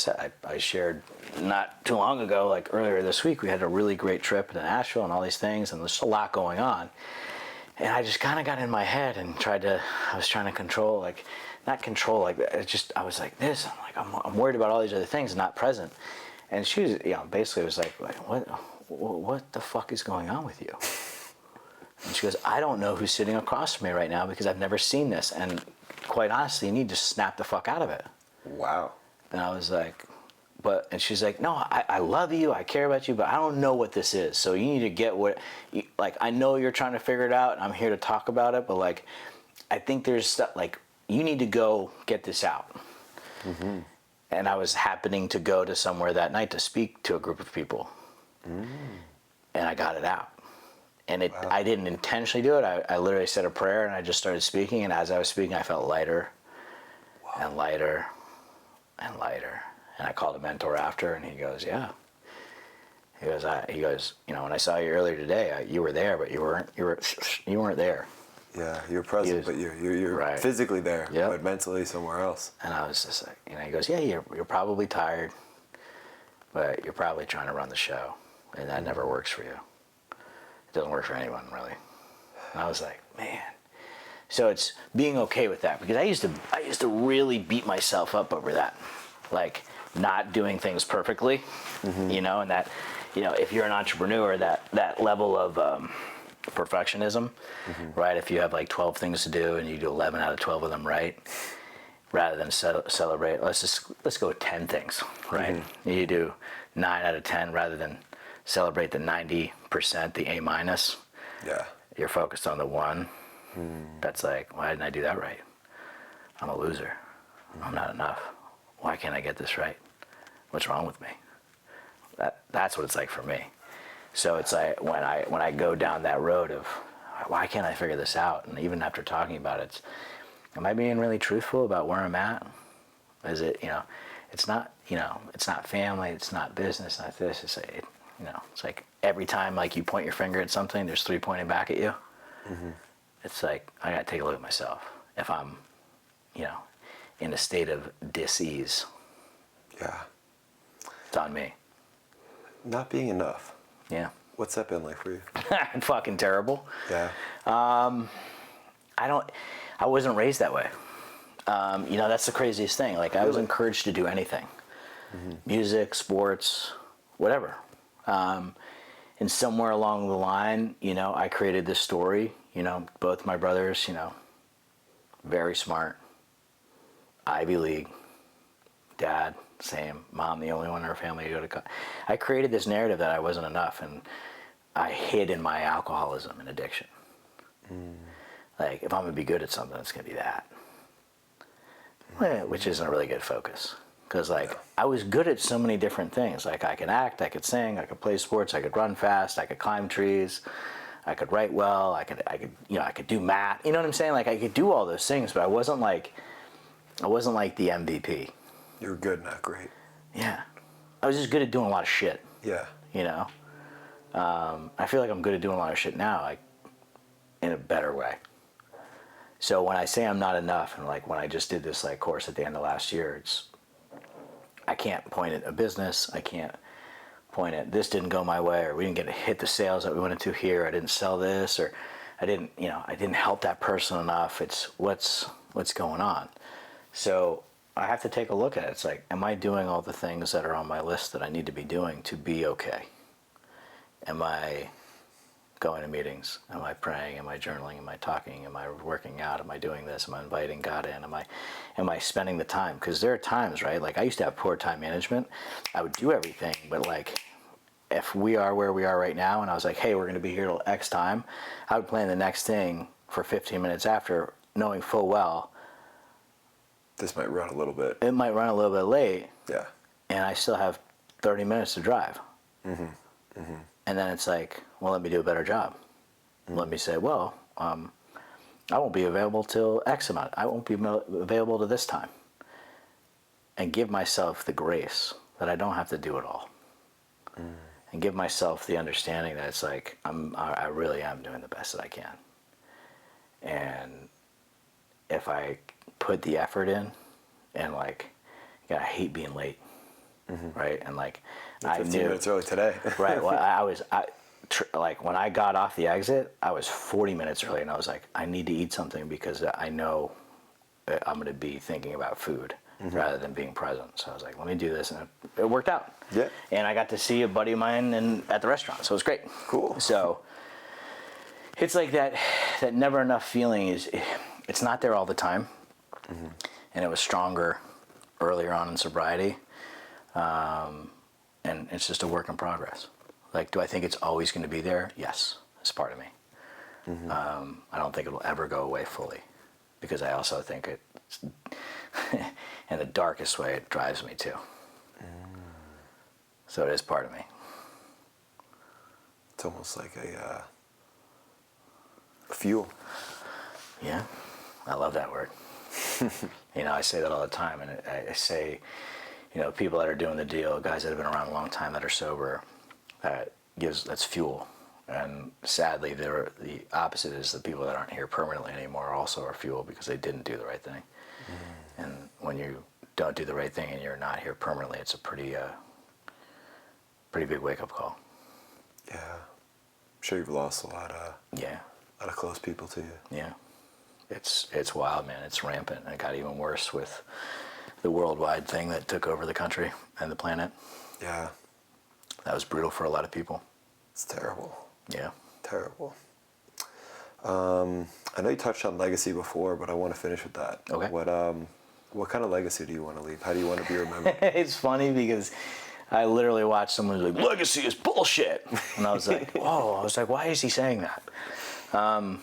shared not too long ago, like earlier this week, we had a really great trip to Nashville and all these things, and there's a lot going on. And I just kind of got in my head and I was trying to control, like, not control, like, I was like this, I'm worried about all these other things, not present. And she was, you know, basically was like, what the fuck is going on with you? And she goes, I don't know who's sitting across from me right now because I've never seen this. And quite honestly, you need to snap the fuck out of it. Wow. And I was like, and she's like, no, I love you, I care about you, but I don't know what this is. So you need to get like, I know you're trying to figure it out, and I'm here to talk about it, but like, I think there's stuff, like, you need to go get this out. And I was happening to go to somewhere that night to speak to a group of people. And I got it out. And wow. I didn't intentionally do it. I literally said a prayer and I just started speaking. And as I was speaking, I felt lighter and lighter and lighter. And I called a mentor after, and he goes, yeah. He goes, when I saw you earlier today, you were there, but you weren't there. Yeah, you're present, but you're right. physically there, Yep. but mentally somewhere else. And I was just like, he goes, yeah, you're probably tired, but you're probably trying to run the show, and that never works for you. It doesn't work for anyone, really. And I was like, man. So it's being okay with that, because I used to really beat myself up over that, like not doing things perfectly, and that, if you're an entrepreneur, that level of perfectionism, right? If you have like 12 things to do and you do 11 out of 12 of them right, rather than celebrate, let's go with 10 things, right? You do 9 out of 10 rather than celebrate the 90%, the A-. Yeah. You're focused on the one. That's like, why didn't I do that right? I'm a loser. I'm not enough. Why can't I get this right? What's wrong with me? That's what it's like for me. So it's like when I go down that road of why can't I figure this out? And even after talking about it, am I being really truthful about where I'm at? Is it, it's not, it's not family, it's not business, not this. It's like every time like you point your finger at something, there's 3 pointing back at you. It's like, I gotta take a look at myself. If I'm, in a state of dis-ease. Yeah. It's on me. Not being enough. Yeah. What's that been like for you? Fucking terrible. Yeah. I wasn't raised that way. That's the craziest thing. Like, I was encouraged to do anything. Music, sports, whatever. And somewhere along the line, I created this story. Both my brothers, very smart. Ivy League. Dad, same. Mom, the only one in her family to go to college. I created this narrative that I wasn't enough, and I hid in my alcoholism and addiction. Like, if I'm going to be good at something, it's going to be that. Which isn't a really good focus. Because, I was good at so many different things. Like, I could act, I could sing, I could play sports, I could run fast, I could climb trees, I could write well, I could do math. You know what I'm saying? Like, I could do all those things, but I wasn't like the MVP. You were good, not great. Yeah. I was just good at doing a lot of shit. Yeah. I feel like I'm good at doing a lot of shit now, like, in a better way. So when I say I'm not enough, and like when I just did this course at the end of last year, I can't point at a business. I can't point at this didn't go my way, or we didn't hit the sales that we wanted to here. I didn't sell this, or I didn't help that person enough. It's what's going on. So I have to take a look at it. It's like, am I doing all the things that are on my list that I need to be doing to be okay? Am I going to meetings? Am I praying? Am I journaling? Am I talking? Am I working out? Am I doing this? Am I inviting God in? Am I spending the time? Because there are times, right? Like, I used to have poor time management. I would do everything, but if we are where we are right now, and I was like, hey, we're going to be here till X time, I would plan the next thing for 15 minutes after, knowing full well this might run a little bit. It might run a little bit late. Yeah. And I still have 30 minutes to drive. And then it's like, well, let me do a better job. Let me say, well, I won't be available till X amount. I won't be available to this time. And give myself the grace that I don't have to do it all. And give myself the understanding that it's like, I really am doing the best that I can. And if I put the effort in, and I hate being late, right? And I 15 minutes early today. Right. Well, when I got off the exit, I was 40 minutes early, and I was like, I need to eat something because I know that I'm going to be thinking about food rather than being present. So I was like, let me do this, and it worked out. Yeah. And I got to see a buddy of mine at the restaurant, so it was great. Cool. So it's like that never enough feeling it's not there all the time. And it was stronger earlier on in sobriety. And it's just a work in progress. Like, do I think it's always going to be there? Yes, it's part of me. I don't think it'll ever go away fully, because I also think it's, in the darkest way, it drives me too. So it is part of me. It's almost like a fuel. Yeah, I love that word. I say that all the time, and I say, people that are doing the deal, guys that have been around a long time that are sober, that's fuel. And sadly, the opposite is the people that aren't here permanently anymore also are fuel because they didn't do the right thing. And when you don't do the right thing and you're not here permanently, it's a pretty big wake-up call. Yeah. I'm sure you've lost a lot of close people to you. Yeah. It's wild, man. It's rampant. And it got even worse with the worldwide thing that took over the country and the planet. Yeah. That was brutal for a lot of people. It's terrible. Yeah. Terrible. I know you touched on legacy before, but I want to finish with that. Okay. What kind of legacy do you want to leave? How do you want to be remembered? It's funny because I literally watched someone who's like, legacy is bullshit. And I was like, whoa. I was like, why is he saying that? I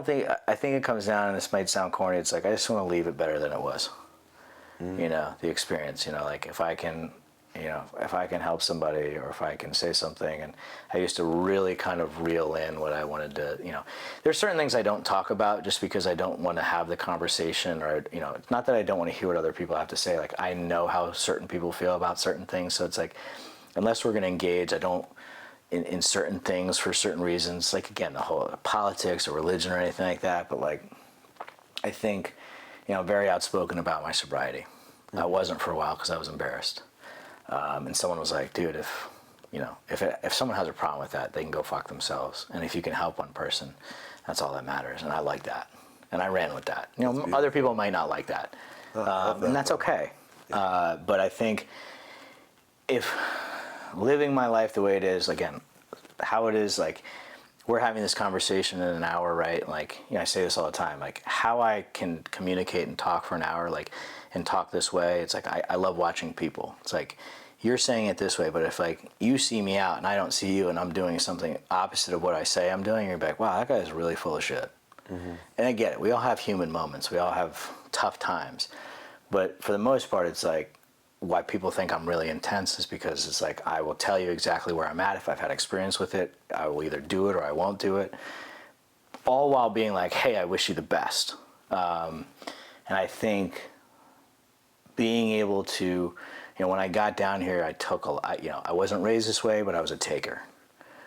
think it comes down, and this might sound corny, it's like I just want to leave it better than it was. The experience, like if I can help somebody or if I can say something. And I used to really kind of reel in what I wanted to, there's certain things I don't talk about just because I don't want to have the conversation, or, it's not that I don't want to hear what other people have to say. Like, I know how certain people feel about certain things. So it's like, unless we're going to engage, I don't, in certain things for certain reasons, like, again, the whole politics or religion or anything like that. But like, I think, very outspoken about my sobriety. I wasn't for a while because I was embarrassed. And someone was like, dude, if someone has a problem with that, they can go fuck themselves. And if you can help one person, that's all that matters. And I like that. And I ran with that. Other people might not like that. And that's okay. Yeah. But I think if living my life the way it is, again, how it is, like, we're having this conversation in an hour, right? Like, I say this all the time, like, how I can communicate and talk for an hour, like, and talk this way. It's like, I love watching people. It's like, you're saying it this way, but if like you see me out and I don't see you and I'm doing something opposite of what I say I'm doing, you're like, wow, that guy's really full of shit. And I get it. We all have human moments. We all have tough times. But for the most part, it's like, why people think I'm really intense is because it's like, I will tell you exactly where I'm at. If I've had experience with it, I will either do it or I won't do it. All while being like, hey, I wish you the best. And I think being able to, when I got down here, I took a lot, I wasn't raised this way, but I was a taker.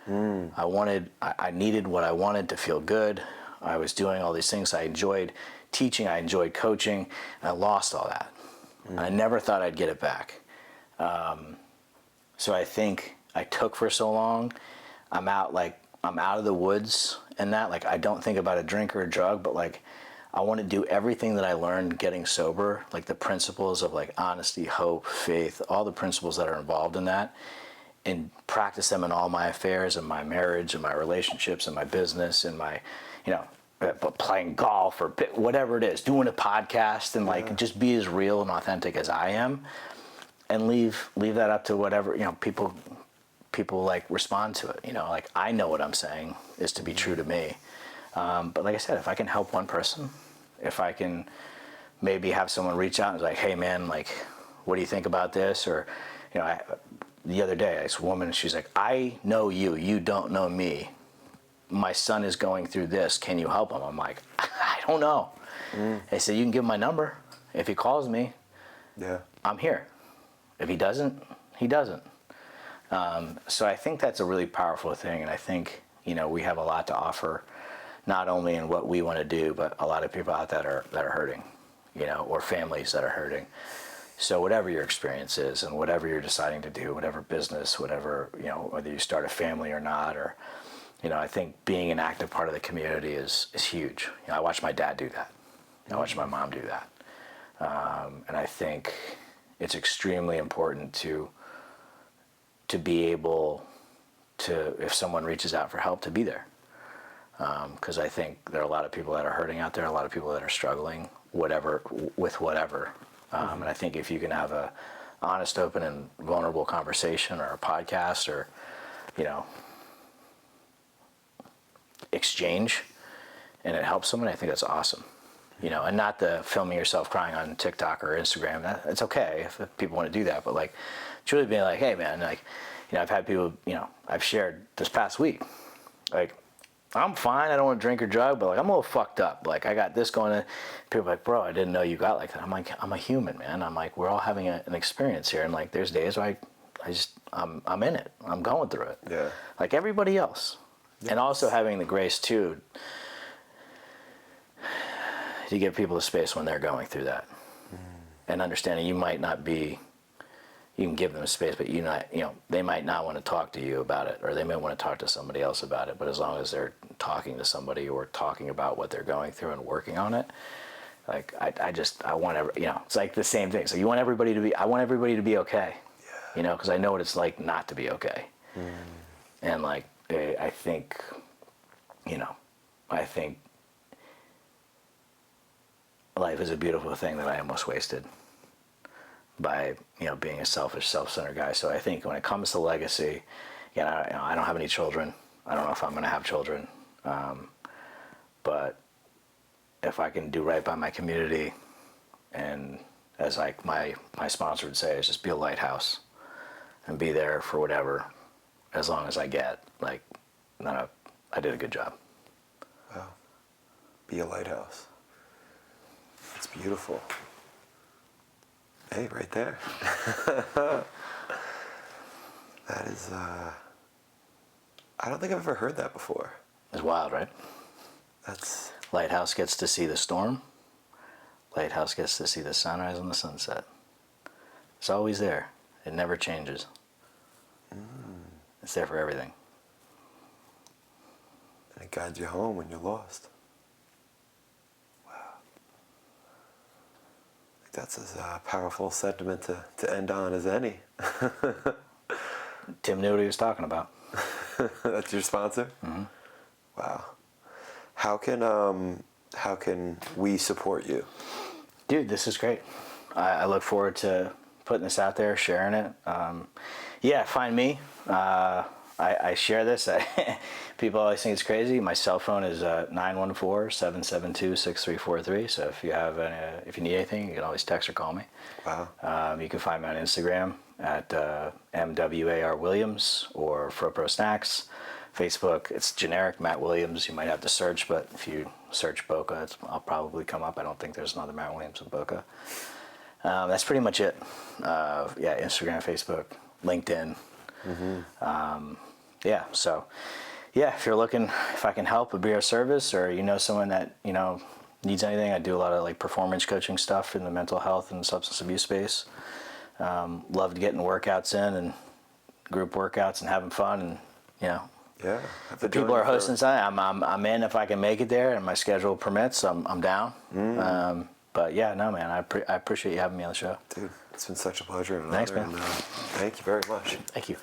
I needed what I wanted to feel good. I was doing all these things. I enjoyed teaching. I enjoyed coaching. And I lost all that. And I never thought I'd get it back. So I think I took for so long. I'm out of the woods and that, like, I don't think about a drink or a drug, but like, I want to do everything that I learned getting sober, like the principles of like honesty, hope, faith, all the principles that are involved in that, and practice them in all my affairs, in my marriage, in my relationships, in my business, in my, playing golf or whatever it is, doing a podcast, and like just be as real and authentic as I am, and leave that up to whatever, people like respond to it. Like, I know what I'm saying is to be true to me. But like I said, if I can help one person, if I can maybe have someone reach out and be like, hey man, like, what do you think about this? Or, the other day, this woman, she's like, I know you, you don't know me. My son is going through this. Can you help him? I'm like, I don't know. They said, you can give him my number. If he calls me, I'm here. If he doesn't, he doesn't. So I think that's a really powerful thing. And I think, we have a lot to offer, not only in what we want to do, but a lot of people out that are hurting, or families that are hurting. So whatever your experience is and whatever you're deciding to do, whatever business, whatever, whether you start a family or not, or, I think being an active part of the community is huge. I watched my dad do that. I watched my mom do that. And I think it's extremely important to be able to, if someone reaches out for help, to be there. Because I think there are a lot of people that are hurting out there, a lot of people that are struggling, with whatever. And I think if you can have a honest, open, and vulnerable conversation, or a podcast, or, exchange, and it helps someone, I think that's awesome. And not the filming yourself crying on TikTok or Instagram. It's okay if people want to do that, but like, truly being like, hey man, like, I've had people, I've shared this past week, like, I'm fine, I don't want to drink or drug, but like, I'm a little fucked up. Like, I got this going on. People are like, bro, I didn't know you got like that. I'm like, I'm a human, man. I'm like, we're all having an experience here. And like, there's days where I'm in it. I'm going through it. Yeah. Like everybody else. Yes. And also having the grace too to give people the space when they're going through that. And understanding you can give them space, but they might not want to talk to you about it, or they might want to talk to somebody else about it. But as long as they're talking to somebody or talking about what they're going through and working on it, like I want it's like the same thing. So I want everybody to be okay, because I know what it's like not to be okay. And like I think life is a beautiful thing that I almost wasted by being a selfish, self-centered guy. So I think when it comes to legacy, I don't have any children. I don't know if I'm going to have children, but if I can do right by my community, and as like my sponsor would say, is just be a lighthouse and be there for whatever, as long as I get, like, I did a good job. Wow. Be a lighthouse. It's beautiful. Hey, right there. That is, I don't think I've ever heard that before. It's wild, right? That's... Lighthouse gets to see the storm. Lighthouse gets to see the sunrise and the sunset. It's always there. It never changes. It's there for everything. And it guides you home when you're lost. That's as powerful sentiment to end on as any. Tim knew what he was talking about. That's your sponsor? Mm-hmm. Wow. How can we support you? Dude, this is great. I look forward to putting this out there, sharing it. Find me. I share this. People always think it's crazy. My cell phone is 914-772-6343. So if you need anything, you can always text or call me. Wow. You can find me on Instagram at MWAR Williams or FroPro Snacks. Facebook, it's generic Matt Williams. You might have to search, but if you search Boca, I'll probably come up. I don't think there's another Matt Williams in Boca. That's pretty much it. Instagram, Facebook, LinkedIn. Mm-hmm. If you're looking, if I can help or be of service, or someone that needs anything, I do a lot of like performance coaching stuff in the mental health and substance abuse space. Loved getting workouts in and group workouts and having fun, and if people are hosting something, I'm in if I can make it there and my schedule permits. I'm down. But yeah, no, man, I appreciate you having me on the show. Dude, it's been such a pleasure. Thanks, man. Thank you very much. Thank you.